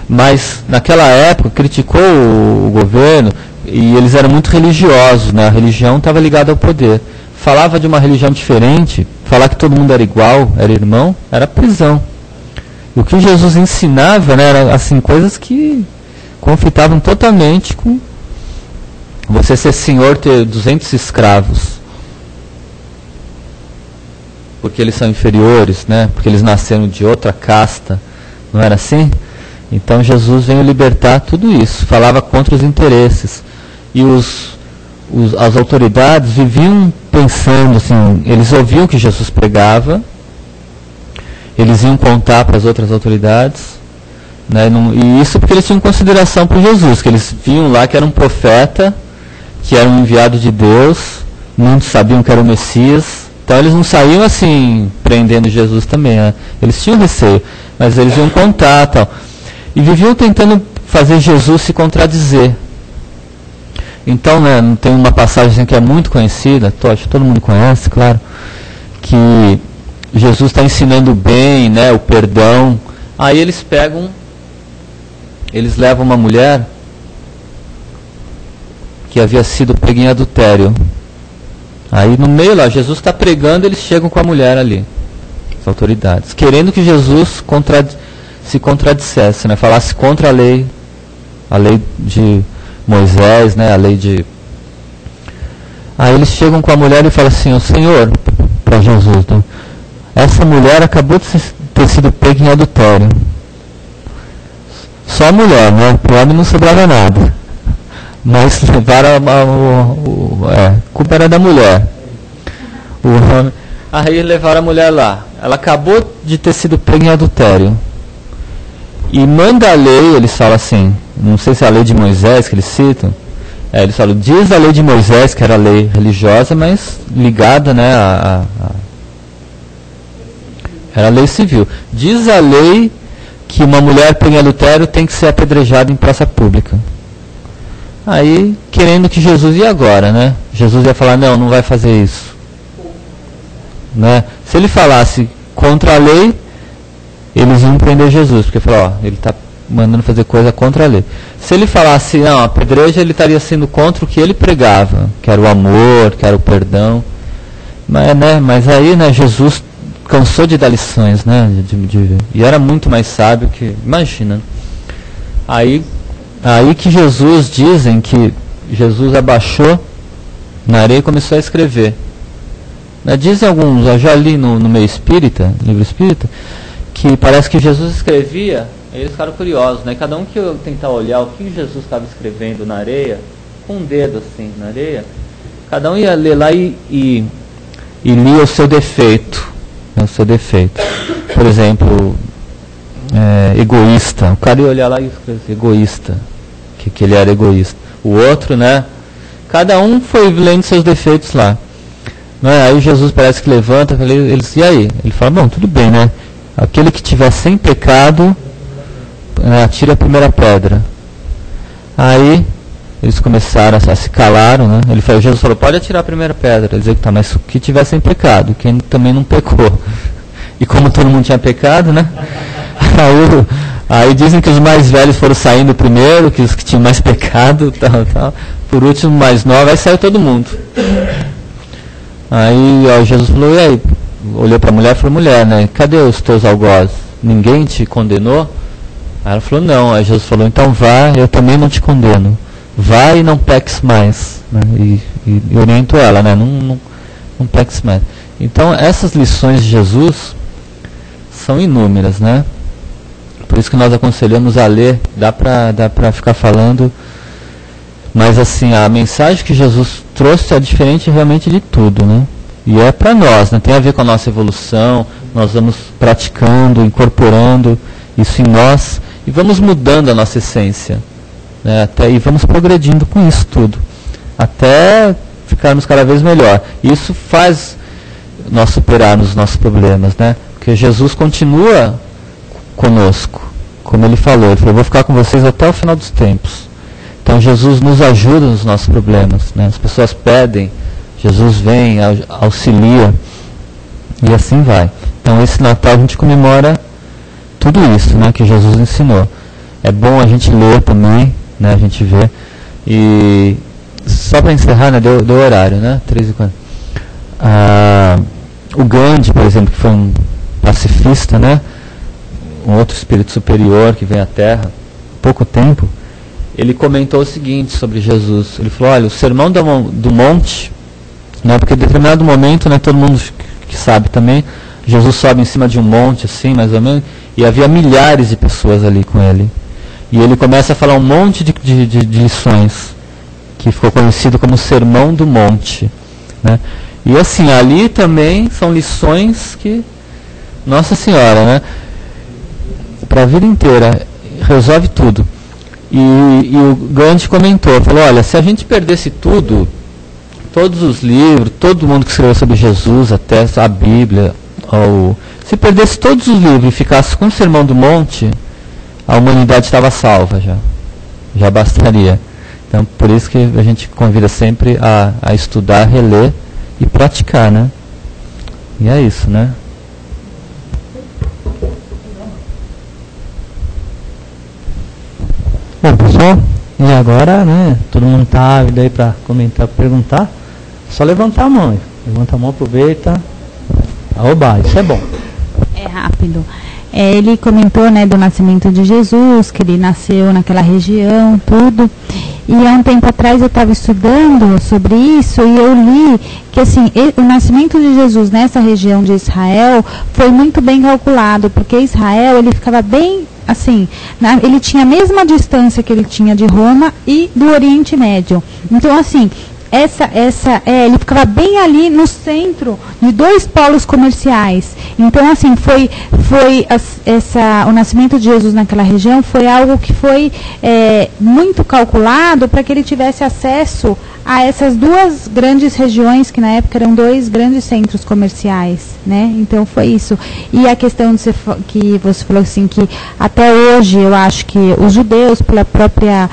Speaker 2: Mas naquela época criticou o governo e eles eram muito religiosos, né? A religião estava ligada ao poder. Falava de uma religião diferente, falar que todo mundo era igual, era irmão, era prisão. E o que Jesus ensinava, né, era assim, coisas que conflitavam totalmente com você ser senhor, ter 200 escravos. Porque eles são inferiores, né? Porque eles nasceram de outra casta. Não era assim? Então Jesus veio libertar tudo isso. Falava contra os interesses. E as autoridades viviam pensando assim, eles ouviam o que Jesus pregava, eles iam contar para as outras autoridades, né? E isso porque eles tinham consideração por Jesus, que eles viam lá que era um profeta, que era um enviado de Deus, muitos sabiam que era o Messias, então eles não saíam assim prendendo Jesus também, né? Eles tinham receio, mas eles iam contar tal. E viviam tentando fazer Jesus se contradizer. Então, né, tem uma passagem que é muito conhecida, acho que todo mundo conhece, claro, que Jesus está ensinando o bem, né, o perdão. Aí eles levam uma mulher que havia sido pega em adultério. Aí no meio lá, Jesus está pregando, eles chegam com a mulher ali, as autoridades, querendo que Jesus se contradissesse, né, falasse contra a lei de Moisés, né, a lei de... Aí eles chegam com a mulher e falam assim, o Senhor, para Jesus, né, essa mulher acabou de ter sido pega em adultério. Só a mulher, né, para o homem não sobrava nada. Mas levaram a culpa era da mulher. Aí levaram a mulher lá. Ela acabou de ter sido pega em adultério. E manda a lei, eles falam assim, não sei se é a lei de Moisés que eles citam, eles falam, diz a lei de Moisés, que era a lei religiosa, mas ligada, né, era a lei civil. Diz a lei que uma mulher pega em adultério tem que ser apedrejada em praça pública. Aí, querendo que Jesus, e agora, né? Jesus ia falar, não vai fazer isso. Né? Se ele falasse contra a lei, eles iam prender Jesus, porque falou, ele está mandando fazer coisa contra a lei. Se ele falasse, não, apedreja, ele estaria sendo contra o que ele pregava, que era o amor, que era o perdão. Mas aí, né, Jesus cansou de dar lições, né, e era muito mais sábio que, imagina. Aí que Jesus, dizem que Jesus abaixou na areia e começou a escrever. Dizem alguns, eu já li no meio espírita, livro espírita, que parece que Jesus escrevia, eles ficaram curiosos, né? Cada um que eu tentar olhar o que Jesus estava escrevendo na areia, com um dedo assim na areia, cada um ia ler lá e lia o seu defeito, né? O seu defeito. Por exemplo, egoísta. O cara ia olhar lá e escrever egoísta, que ele era egoísta. O outro, né? Cada um foi lendo seus defeitos lá. Aí Jesus parece que levanta, e aí? Ele fala, bom, tudo bem, né? Aquele que tiver sem pecado, atire a primeira pedra. Aí eles começaram a se calaram, né? Jesus falou, pode atirar a primeira pedra. Eles disseram, tá, mas o que tiver sem pecado, quem também não pecou. E como todo mundo tinha pecado, né? Aí dizem que os mais velhos foram saindo primeiro, que os que tinham mais pecado, tal. Por último, mais novo, aí saiu todo mundo. Aí Jesus falou, e aí? Olhou para a mulher e falou, mulher, né? Cadê os teus algozes? Ninguém te condenou? Aí ela falou, não. Aí Jesus falou, então vá, eu também não te condeno. Vá e não peques mais. Né? E oriento ela, né? Não peques mais. Então, essas lições de Jesus são inúmeras, né? Por isso que nós aconselhamos a ler, dá para ficar falando, mas assim, a mensagem que Jesus trouxe é diferente realmente de tudo, né? E é para nós, né? Tem a ver com a nossa evolução, nós vamos praticando, incorporando isso em nós e vamos mudando a nossa essência, né? E vamos progredindo com isso tudo, até ficarmos cada vez melhor. Isso faz nós superarmos os nossos problemas, né? Porque Jesus continua conosco, como ele falou, eu vou ficar com vocês até o final dos tempos. Então Jesus nos ajuda nos nossos problemas, né? As pessoas pedem, Jesus vem, auxilia, e assim vai. Então esse Natal a gente comemora tudo isso, né, que Jesus ensinou. é bom a gente ler também, né, a gente vê. E só para encerrar, né, deu horário, né, 3h40. O Gandhi, por exemplo, que foi um pacifista, né, um outro espírito superior que vem à Terra há pouco tempo, ele comentou o seguinte sobre Jesus. Ele falou, olha, o sermão do monte, né, porque em determinado momento, né, todo mundo que sabe também, Jesus sobe em cima de um monte, assim, mais ou menos, e havia milhares de pessoas ali com ele. E ele começa a falar um monte de lições, que ficou conhecido como Sermão do Monte, né? E assim, ali também são lições que, Nossa Senhora, né, para a vida inteira, resolve tudo. E o Gandhi comentou, falou, olha, se a gente perdesse tudo, todos os livros, todo mundo que escreveu sobre Jesus, até a Bíblia, se perdesse todos os livros e ficasse com o Sermão do Monte, a humanidade estava salva já bastaria. Então, por isso que a gente convida sempre a estudar, reler e praticar, né? E é isso, né?
Speaker 4: Bom, pessoal, e agora, né, todo mundo está ávido aí para comentar, perguntar, só levantar a mão. Levanta a mão, aproveita. Oba, isso é bom.
Speaker 5: É rápido. Ele comentou, né, do nascimento de Jesus, que ele nasceu naquela região, tudo. E há um tempo atrás eu estava estudando sobre isso e eu li que assim, o nascimento de Jesus nessa região de Israel foi muito bem calculado, porque Israel ele ficava bem assim, ele tinha a mesma distância que ele tinha de Roma e do Oriente Médio. Então assim, ele ficava bem ali no centro de dois polos comerciais. Então, assim, o nascimento de Jesus naquela região foi algo que foi muito calculado para que ele tivesse acesso a essas duas grandes regiões, que na época eram dois grandes centros comerciais, né? Então foi isso. E a questão que você falou assim, que até hoje eu acho que os judeus, pela própria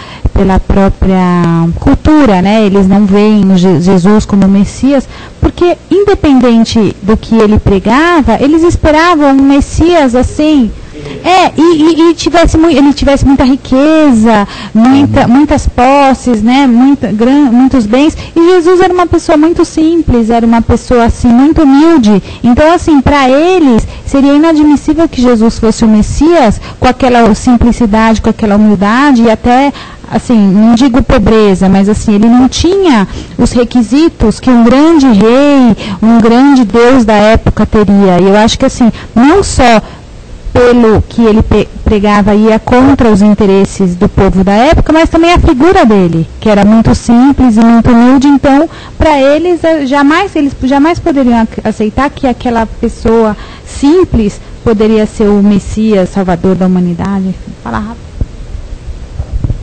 Speaker 5: cultura, né, eles não veem Jesus como Messias, porque independente do que ele pregava, eles esperavam um Messias assim, ele tivesse muita riqueza, muitas posses, né, muitos bens, e Jesus era uma pessoa muito simples, era uma pessoa assim muito humilde. Então assim, para eles seria inadmissível que Jesus fosse o Messias com aquela simplicidade, com aquela humildade e até assim, não digo pobreza, mas assim, ele não tinha os requisitos que um grande rei, um grande Deus da época teria. E eu acho que assim, não só pelo que ele pregava ia contra os interesses do povo da época, mas também a figura dele, que era muito simples e muito humilde. Então, para eles jamais poderiam aceitar que aquela pessoa simples poderia ser o Messias, Salvador da humanidade. Enfim, fala rápido.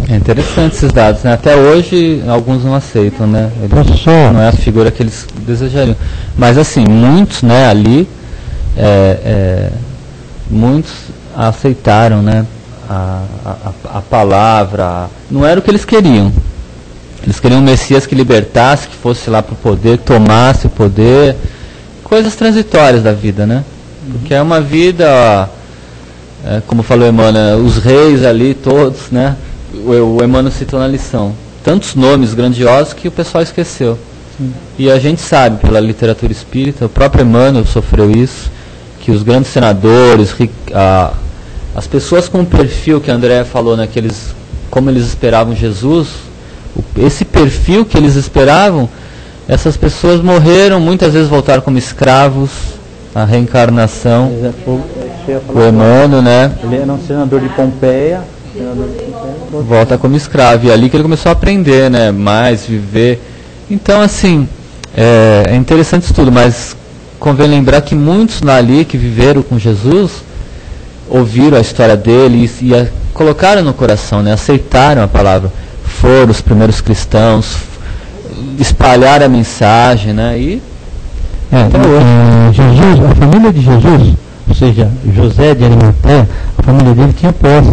Speaker 2: É interessante esses dados, né? Até hoje alguns não aceitam, né? Não é a figura que eles desejariam. Mas assim, muitos, né, ali, muitos aceitaram, né, a palavra. Não era o que eles queriam. Eles queriam um Messias que libertasse, que fosse lá para o poder, que tomasse o poder. Coisas transitórias da vida, né? Porque é uma vida, como falou Emmanuel, os reis ali todos, né? O Emmanuel citou na lição. Tantos nomes grandiosos que o pessoal esqueceu. Sim. E a gente sabe, pela literatura espírita, o próprio Emmanuel sofreu isso, que os grandes senadores, as pessoas com o perfil que a Andréa falou, né, como eles esperavam Jesus, esse perfil que eles esperavam, essas pessoas morreram, muitas vezes voltaram como escravos, a reencarnação. O Emmanuel, né?
Speaker 4: Ele era um senador de Pompeia.
Speaker 2: Volta como escravo, e ali que ele começou a aprender, né, mais, viver. Então assim, é interessante isso tudo, mas convém lembrar que muitos ali que viveram com Jesus ouviram a história dele e colocaram no coração, né, aceitaram a palavra, foram os primeiros cristãos, espalharam a mensagem, né, e
Speaker 4: Jesus, a família de Jesus, ou seja, José de Arimateia, a família dele tinha posses,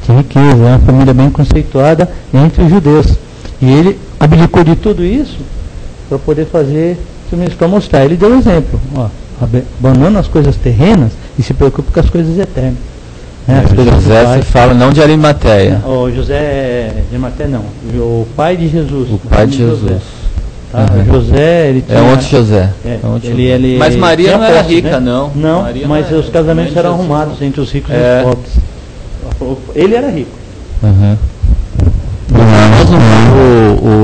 Speaker 4: tinha riqueza, é uma família bem conceituada entre os judeus. E ele abdicou de tudo isso para poder fazer tudo isso, para mostrar. Ele deu exemplo, abandona as coisas terrenas e se preocupa com as coisas eternas. As coisas do
Speaker 2: José
Speaker 4: pai.
Speaker 2: se fala não de Arimateia.
Speaker 4: O José de Maté não, o pai de Jesus.
Speaker 2: O pai de Jesus.
Speaker 4: Tá?
Speaker 2: Uhum.
Speaker 4: José, ele tinha,
Speaker 2: É um outro José.
Speaker 4: É,
Speaker 2: É um outro
Speaker 4: ele-
Speaker 2: José.
Speaker 4: ele-
Speaker 2: Mas Maria
Speaker 4: tinha
Speaker 2: não era
Speaker 4: posses,
Speaker 2: rica,
Speaker 4: né?
Speaker 2: não.
Speaker 4: Não,
Speaker 2: Maria
Speaker 4: mas
Speaker 2: não
Speaker 4: os casamentos
Speaker 2: era.
Speaker 4: eram arrumados entre os ricos e
Speaker 2: É.
Speaker 4: os pobres. Ele era rico.
Speaker 2: Uhum.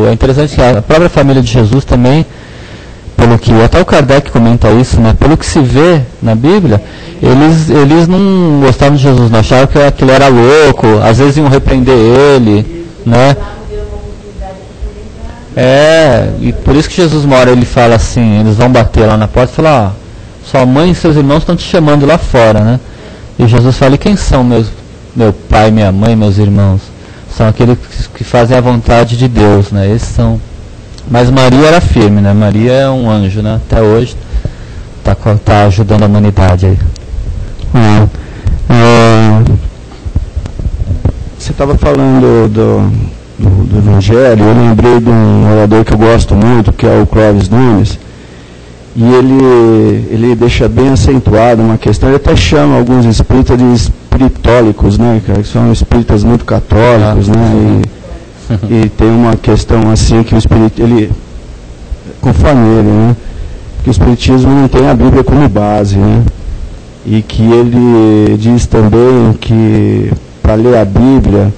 Speaker 2: É interessante que a própria família de Jesus também, pelo que até o Kardec comenta isso, né? Pelo que se vê na Bíblia, eles não gostavam de Jesus, não achavam que aquilo era louco, às vezes iam repreender ele, né? E por isso que Jesus mora, ele fala assim, eles vão bater lá na porta e falar, sua mãe e seus irmãos estão te chamando lá fora, né? E Jesus fala, e quem são meu pai, minha mãe, meus irmãos? São aqueles que fazem a vontade de Deus, né? Esses são. Mas Maria era firme, né? Maria é um anjo, né? Até hoje tá ajudando a humanidade aí.
Speaker 6: Você estava falando do Evangelho, eu lembrei de um orador que eu gosto muito, que é o Clóvis Nunes, e ele deixa bem acentuado uma questão, ele até chama alguns espíritas de espiritólicos, né, que são espíritas muito católicos, né, e tem uma questão assim que o espírito, ele, conforme ele, né, que o espiritismo não tem a Bíblia como base, né, e que ele diz também que para ler a Bíblia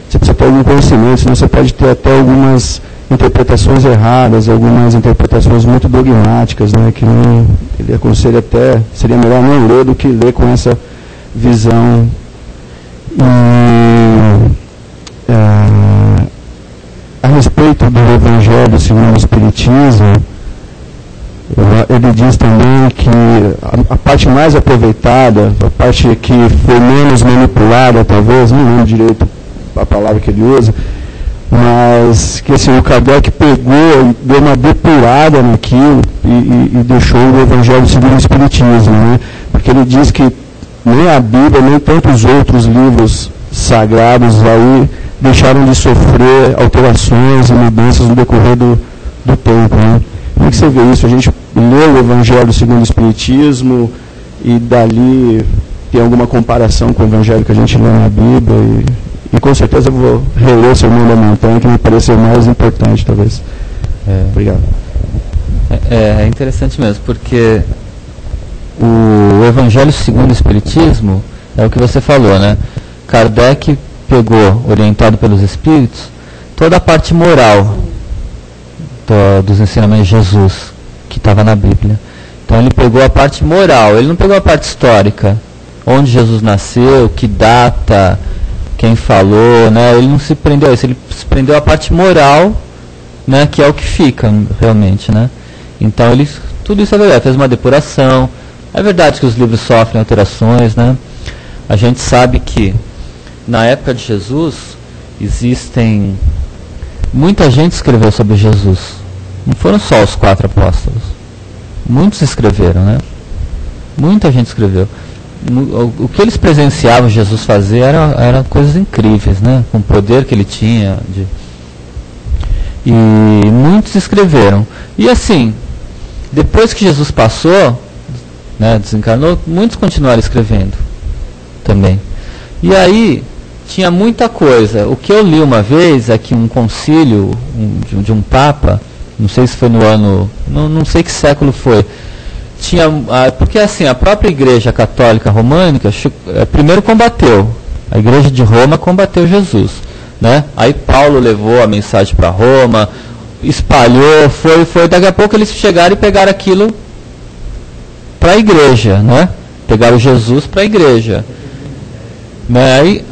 Speaker 6: você precisa ter algum conhecimento, senão você pode ter até algumas interpretações erradas, algumas interpretações muito dogmáticas, né, que não, ele aconselha até, seria melhor não ler do que ler com essa visão. A respeito do Evangelho segundo o Espiritismo, ele diz também que a parte mais aproveitada, a parte que foi menos manipulada, talvez, não lembro direito a palavra que ele usa, mas que assim, o Kardec pegou e deu uma depurada naquilo e deixou o Evangelho segundo o Espiritismo, né? Porque ele diz que nem a Bíblia, nem tantos outros livros sagrados aí deixaram de sofrer alterações e mudanças no decorrer do tempo, né? Como é que você vê isso? A gente lê o Evangelho segundo o Espiritismo e dali tem alguma comparação com o Evangelho que a gente lê na Bíblia e com certeza eu vou reler o Sermão da Montanha, que me pareceu mais importante, talvez. Obrigado.
Speaker 2: É interessante mesmo, porque o Evangelho segundo o Espiritismo é o que você falou, né? Kardec pegou, orientado pelos Espíritos, toda a parte moral dos ensinamentos de Jesus, que estava na Bíblia. Então ele pegou a parte moral, ele não pegou a parte histórica, onde Jesus nasceu, que data, quem falou, né? Ele não se prendeu a isso, ele se prendeu à parte moral, né? Que é o que fica realmente, né? Então tudo isso é verdade, fez uma depuração. É verdade que os livros sofrem alterações, né? A gente sabe que na época de Jesus existem muita gente escreveu sobre Jesus. Não foram só os 4 apóstolos. Muitos escreveram, né? Muita gente escreveu. O que eles presenciavam Jesus fazer eram coisas incríveis, né? Com o poder que ele tinha. E muitos escreveram. E assim, depois que Jesus passou, né, desencarnou, muitos continuaram escrevendo também. E aí, tinha muita coisa. O que eu li uma vez é que um concílio de um papa, não sei se foi no ano, não sei que século foi, tinha, porque assim, a própria Igreja Católica Românica primeiro combateu, a Igreja de Roma combateu Jesus, né? Aí Paulo levou a mensagem para Roma, espalhou, foi, daqui a pouco eles chegaram e pegaram aquilo para a Igreja, né? Pegaram Jesus para a Igreja, né?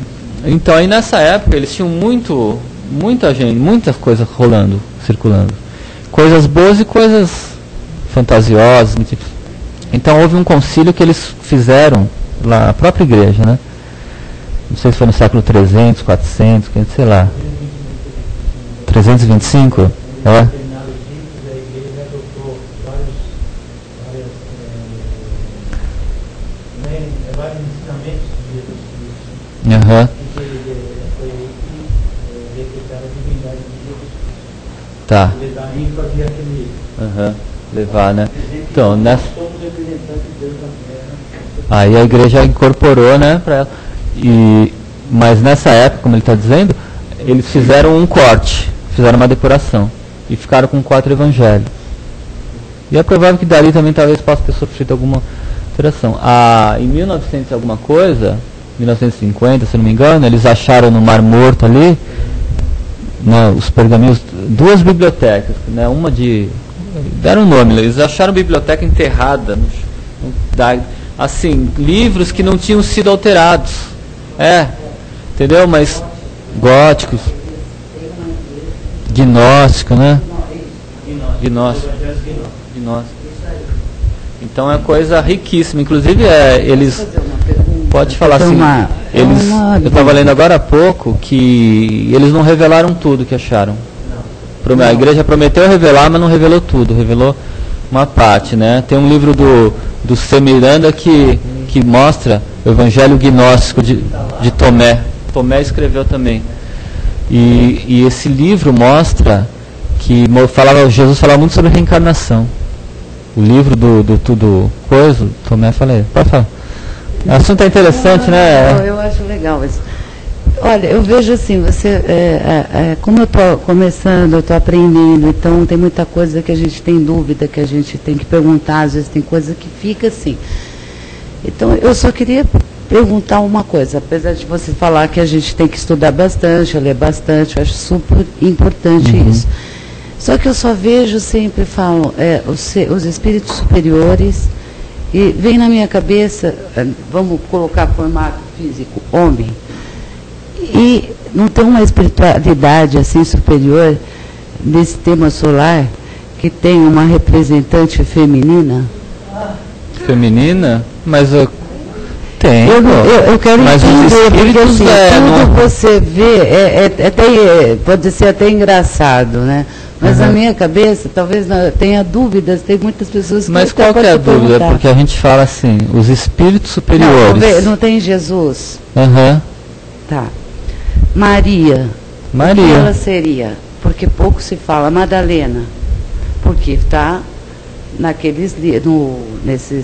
Speaker 2: Então aí nessa época eles tinham muita gente, muitas coisas rolando, circulando, coisas boas e coisas fantasiosas. Então houve um concílio que eles fizeram lá, a própria igreja, né? Não sei se foi no século 300, 400, sei lá. 325? É? Aham. Tá. Levar, né? Então, né? Aí a igreja incorporou, né? Pra ela. Mas nessa época, como ele está dizendo, eles fizeram um corte, fizeram uma depuração e ficaram com 4 evangelhos. E é provável que dali também talvez possa ter sofrido alguma alteração. Em 1900 e alguma coisa, 1950, se não me engano, eles acharam no Mar Morto ali, né, os pergaminhos, 2 bibliotecas, né, uma de... deram um nome, eles acharam a biblioteca enterrada, assim, livros que não tinham sido alterados. Entendeu? Mas góticos, gnóstico, né? Gnóstico. Então é coisa riquíssima. Inclusive eles... Pode falar assim. Eu estava lendo agora há pouco que eles não revelaram tudo que acharam. A igreja prometeu revelar, mas não revelou tudo. Revelou uma parte, né? Tem um livro do C. Miranda que mostra o Evangelho Gnóstico de Tomé. Tomé escreveu também. E esse livro mostra que Jesus falava muito sobre reencarnação. O livro do Tudo Coisa, Tomé fala, pode falar. O assunto é interessante, né?
Speaker 7: Eu acho legal isso. Olha, eu vejo assim, como eu estou começando, eu estou aprendendo, então tem muita coisa que a gente tem dúvida, que a gente tem que perguntar, às vezes tem coisa que fica assim. Então, eu só queria perguntar uma coisa, apesar de você falar que a gente tem que estudar bastante, ler bastante, eu acho super importante isso. Só que eu só vejo, sempre falo, os espíritos superiores, e vem na minha cabeça, vamos colocar formato físico, homem, e não tem uma espiritualidade assim superior nesse tema solar que tem uma representante feminina?
Speaker 2: Feminina? Mas tem.
Speaker 7: Eu quero
Speaker 2: mas
Speaker 7: entender, porque assim, tudo você vê, pode ser até engraçado, né? Mas na minha cabeça, talvez tenha dúvidas, tem muitas pessoas que...
Speaker 2: Mas qual que é a dúvida? Porque a gente fala assim, os espíritos superiores...
Speaker 7: Não tem Jesus? Tá.
Speaker 2: Maria.
Speaker 7: O que ela seria? Porque pouco se fala. Madalena. Porque está nesses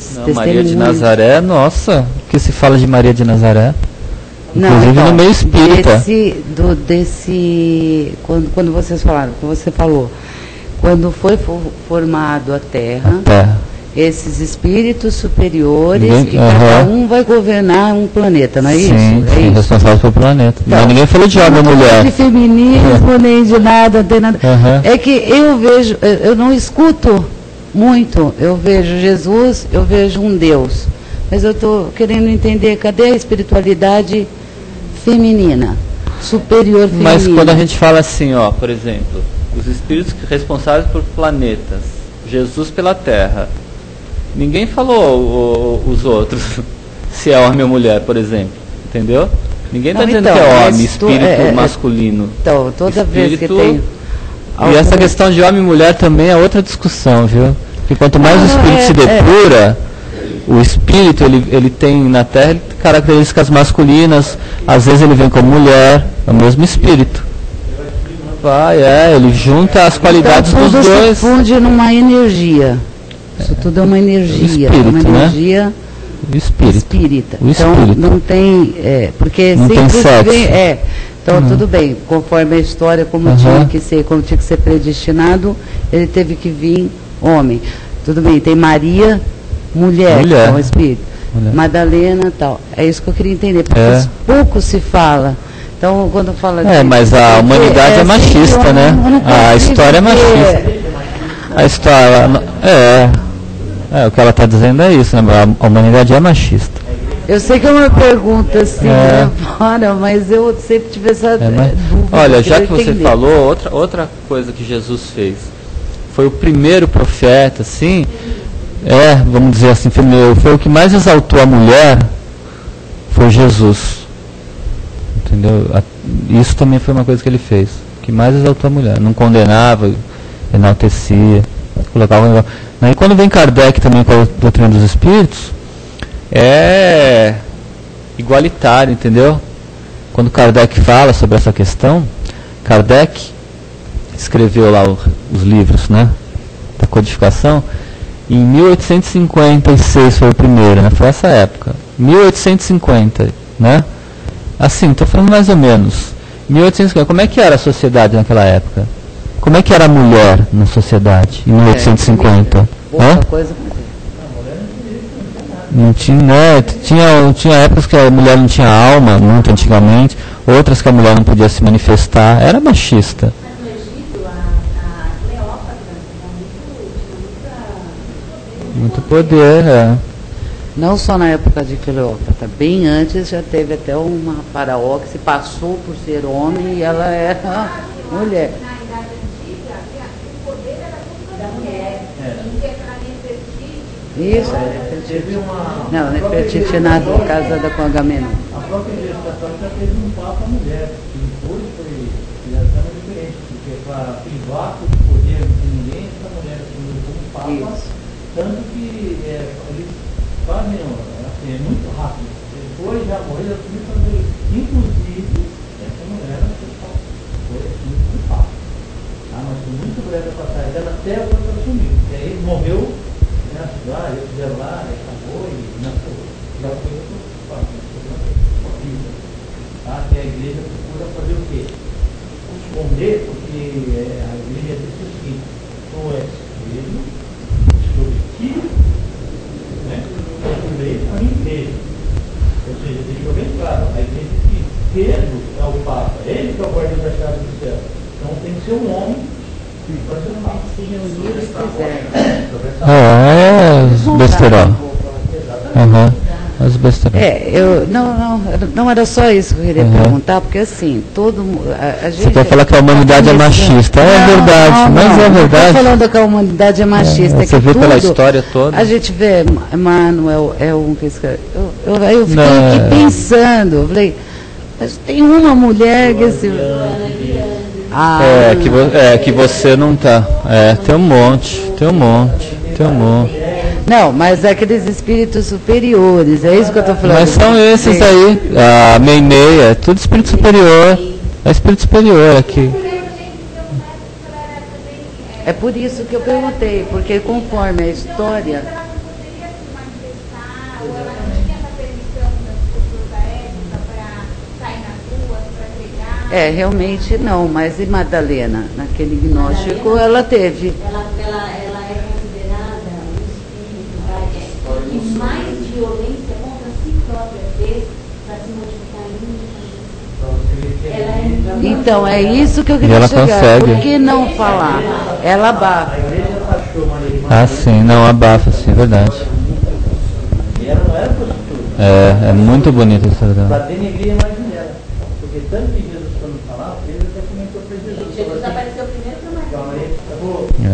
Speaker 7: testemunhos.
Speaker 2: Maria de Nazaré, nossa, o que se fala de Maria de Nazaré? Inclusive
Speaker 7: então,
Speaker 2: no meio espírita.
Speaker 7: Quando vocês falaram, que você falou, quando foi formado a Terra, esses espíritos superiores, que cada um vai governar um planeta, não é isso?
Speaker 2: Sim, responsável pelo planeta. Então, mas ninguém falou de homem ou mulher.
Speaker 7: De feminismo, nem de nada, não tem nada. É que eu vejo, eu não escuto muito, eu vejo Jesus, eu vejo um Deus. Mas eu estou querendo entender, cadê a espiritualidade feminina, superior feminina?
Speaker 2: Mas quando a gente fala assim, por exemplo, os espíritos responsáveis por planetas, Jesus pela Terra, ninguém falou os outros, se é homem ou mulher, por exemplo, entendeu? Ninguém está dizendo que é homem, espírito masculino.
Speaker 7: Então, toda vez que tem...
Speaker 2: E essa questão de homem e mulher também é outra discussão, viu? Porque quanto mais o espírito se depura, o espírito, ele tem na Terra características masculinas, às vezes ele vem como mulher, é o mesmo espírito. Ele junta as qualidades dos dois.
Speaker 7: Tudo se funde numa energia. Isso tudo é uma energia.
Speaker 2: Espírito,
Speaker 7: uma energia espírita. Então não tem... porque
Speaker 2: não
Speaker 7: sempre
Speaker 2: tem sexo.
Speaker 7: Então tudo bem, conforme a história, como tinha que ser predestinado, ele teve que vir homem. Tudo bem, tem Maria, mulher. Então, espírito. Madalena, tal. É isso que eu queria entender, porque pouco se fala. Então, quando fala
Speaker 2: mas a humanidade é machista, né? A história é machista. A história... o que ela está dizendo é isso, né? A humanidade é machista.
Speaker 7: Eu sei que é uma pergunta assim, fora, mas eu sempre tive essa dúvida.
Speaker 2: Olha, já que você falou, outra coisa que Jesus fez, foi o primeiro profeta, assim, vamos dizer assim, foi o que mais exaltou a mulher, foi Jesus. Entendeu? Isso também foi uma coisa que ele fez, que mais exaltou a mulher, não condenava, enaltecia, colocava... E quando vem Kardec também com a doutrina dos espíritos, é igualitário, entendeu? Quando Kardec fala sobre essa questão, Kardec escreveu lá os livros, né, da codificação, em 1856 foi o primeiro, né, foi essa época, 1850, né, Assim, estou falando mais ou menos. 1850, como é que era a sociedade naquela época? Como é que era a mulher na sociedade em 1850?
Speaker 7: Pouca coisa.
Speaker 2: Não tinha, tinha épocas que a mulher não tinha alma, muito antigamente, outras que a mulher não podia se manifestar, era machista.
Speaker 8: Mas no Egito, a Cleópatra tinha
Speaker 2: Muito poder, é.
Speaker 7: Não só na época de Cleópatra, bem antes já teve até uma faraó que se passou por ser homem e ela era mulher.
Speaker 8: Na Idade Antiga, o poder era tudo da mulher. Não tinha aquela Nefertiti.
Speaker 7: Isso, não, Nefertiti nada, casada com Agamenon.
Speaker 3: A própria Igreja Católica teve um Papa mulher, que depois foi exatamente diferente, porque para privar do poder de ninguém, essa mulher assumiu como Papa,
Speaker 7: Isso.
Speaker 3: tanto que eles fazem, assim, é muito rápido. Depois já morreu, assumiu quando ele, inclusive, essa mulher foi assumida como Papa. Mas foi muito breve a passagem dela até o outro assumir. E aí ele morreu na cidade, eles fizeram lá, acabou e nasceu. Já foi outro Papa. Que a igreja procura fazer o quê? Esconder, porque a igreja diz o seguinte: tu és filho, substituo, né? Tu és a minha igreja. Ou seja, deixou bem claro, a igreja diz que Pedro é o Papa, ele que é o guardião da chave do céu. Então tem que ser um homem para ser o Papa.
Speaker 7: Se reunir e quiser.
Speaker 2: Besterol. As besterol.
Speaker 7: Não era só isso que eu queria perguntar, porque assim, todo mundo. A gente,
Speaker 2: Você quer falar que a humanidade é machista? É verdade, mas é verdade.
Speaker 7: Não estou falando que a humanidade é machista.
Speaker 2: Você vê pela história toda.
Speaker 7: A gente vê, Emmanuel é um que escreve. Eu fiquei aqui pensando, eu falei, mas tem uma mulher que se.
Speaker 2: Que você não tá. Tem um monte.
Speaker 7: Não, mas aqueles espíritos superiores, é isso que eu estou falando.
Speaker 2: Mas são esses aí, a Meimei, é tudo espírito superior. É espírito superior aqui.
Speaker 7: É por isso que eu perguntei, porque conforme a história. Realmente não, mas e Madalena, naquele gnóstico, ela teve.
Speaker 8: Ela é considerada um espírito que mais violência contra si própria fez para se modificar em.
Speaker 7: Então, é isso que eu queria chegar.
Speaker 2: Consegue.
Speaker 7: Por que não falar? Ela abafa.
Speaker 2: Sim, não, abafa, sim, é verdade.
Speaker 3: E ela não era prostituta.
Speaker 2: É muito bonita essa verdade.
Speaker 3: Para denegrir a imagem dela. Porque tanto que Jesus, quando falava, ele até comentou para Jesus.
Speaker 8: Jesus apareceu primeiro para
Speaker 3: Maria.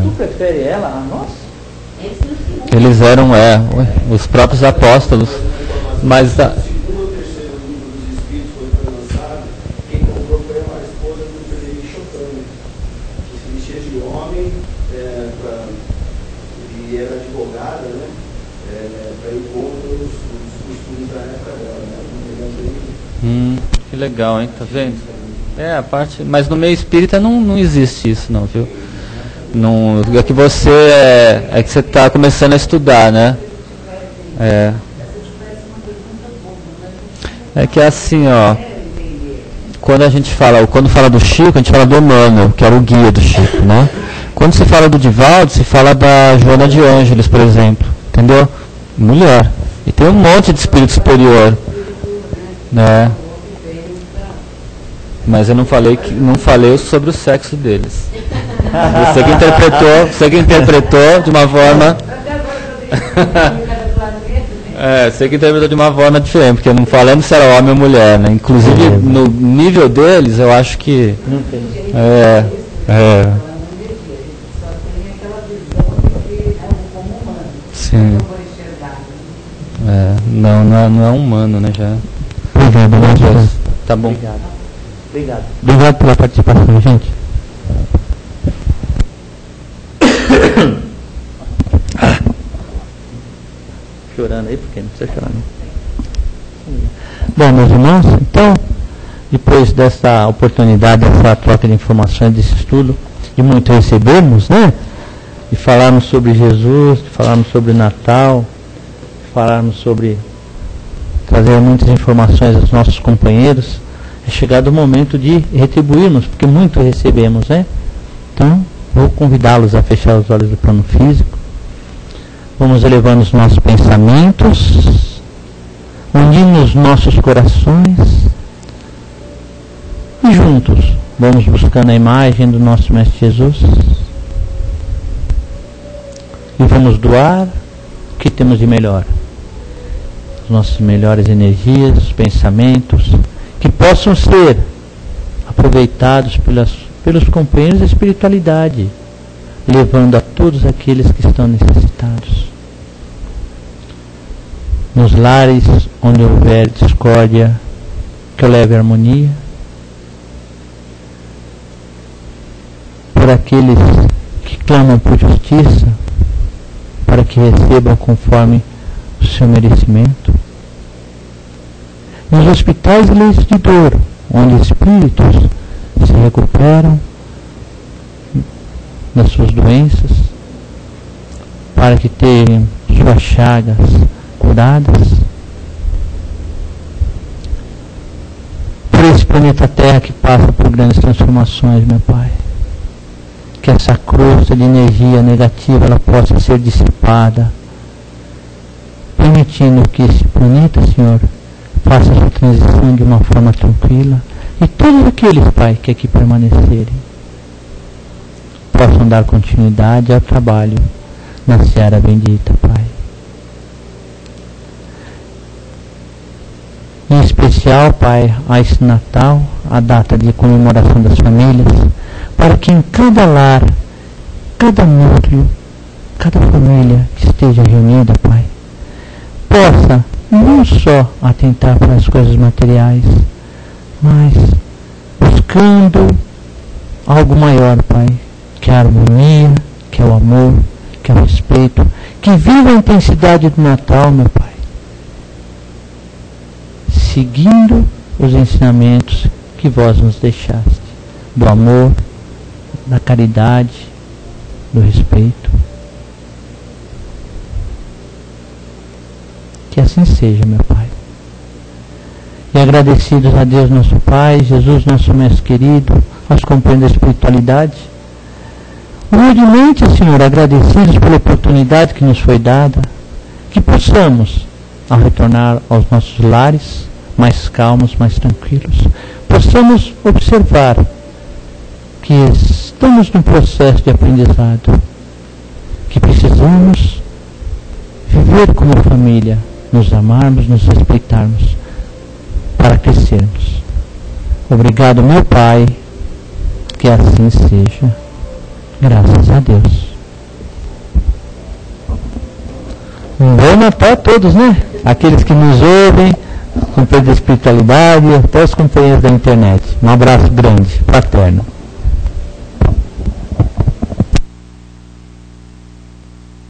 Speaker 3: Tu prefere ela a nós?
Speaker 2: Eles eram, os próprios apóstolos. Mas
Speaker 6: Segundo ou terceiro livro dos Espíritos foi lançado, quem comprou foi a esposa do Frederico Chopin, que se vestia de homem e era advogada, né? Para encontro os costumes da época dela, né?
Speaker 2: Que legal, hein? Tá vendo? A parte. Mas no meio espírita não existe isso, não, viu? Não, é que você que você está começando a estudar, né? É que é assim, ó. Quando fala do Chico, a gente fala do Emmanuel, que era o guia do Chico, né? Quando se fala do Divaldo, se fala da Joana de Ângeles, por exemplo, entendeu? Mulher. E tem um monte de espírito superior, né? Mas eu não falei sobre o sexo deles. Você que interpretou de uma forma. Você que interpretou de uma forma diferente, porque não falamos se era homem ou mulher, né? Inclusive no nível deles, eu acho que. Sim. Não é humano, né? Já.
Speaker 4: Obrigado.
Speaker 2: Tá bom.
Speaker 4: Obrigado pela participação, gente.
Speaker 2: Chorando aí, porque não precisa chorar, né?
Speaker 4: Bom, meus irmãos, então, depois dessa oportunidade, dessa troca de informações, desse estudo, e muito recebemos, né? E falarmos sobre Jesus, falarmos sobre Natal, falarmos sobre trazer muitas informações aos nossos companheiros, é chegado o momento de retribuirmos, porque muito recebemos, né? Então, vou convidá-los a fechar os olhos do plano físico. Vamos elevando os nossos pensamentos, unindo os nossos corações e juntos vamos buscando a imagem do nosso Mestre Jesus e vamos doar o que temos de melhor, as nossas melhores energias, os pensamentos, que possam ser aproveitados pelos companheiros da espiritualidade, levando a todos aqueles que estão necessitados. Nos lares onde houver discórdia, que eu leve harmonia. Por aqueles que clamam por justiça, para que recebam conforme o seu merecimento. Nos hospitais e leitos de dor, onde espíritos se recuperam das suas doenças, para que tenham suas chagas curadas. Por esse planeta Terra que passa por grandes transformações, meu Pai, que essa crosta de energia negativa ela possa ser dissipada, permitindo que esse planeta, Senhor, faça essa transição de uma forma tranquila, e todos aqueles, Pai, que aqui permanecerem possam dar continuidade ao trabalho na Seara Bendita, Pai. Em especial, Pai, a esse Natal, a data de comemoração das famílias, para que em cada lar, cada núcleo, cada família que esteja reunida, Pai, possa não só atentar para as coisas materiais, mas buscando algo maior, Pai, que é a harmonia, que é o amor, que é o respeito, que viva a intensidade do Natal, meu Pai, seguindo os ensinamentos que vós nos deixaste, do amor, da caridade, do respeito. Que assim seja, meu Pai. E agradecidos a Deus nosso Pai, Jesus nosso Mestre querido, aos companheiros da espiritualidade, humildemente, Senhor, agradecidos pela oportunidade que nos foi dada, que possamos, ao retornar aos nossos lares, mais calmos, mais tranquilos, possamos observar que estamos num processo de aprendizado, que precisamos viver como família, nos amarmos, nos respeitarmos, para crescermos. Obrigado, meu Pai, que assim seja. Graças a Deus. Um bom Natal a todos, né? Aqueles que nos ouvem, companheiros da espiritualidade, até os companheiros da internet. Um abraço grande, fraterno.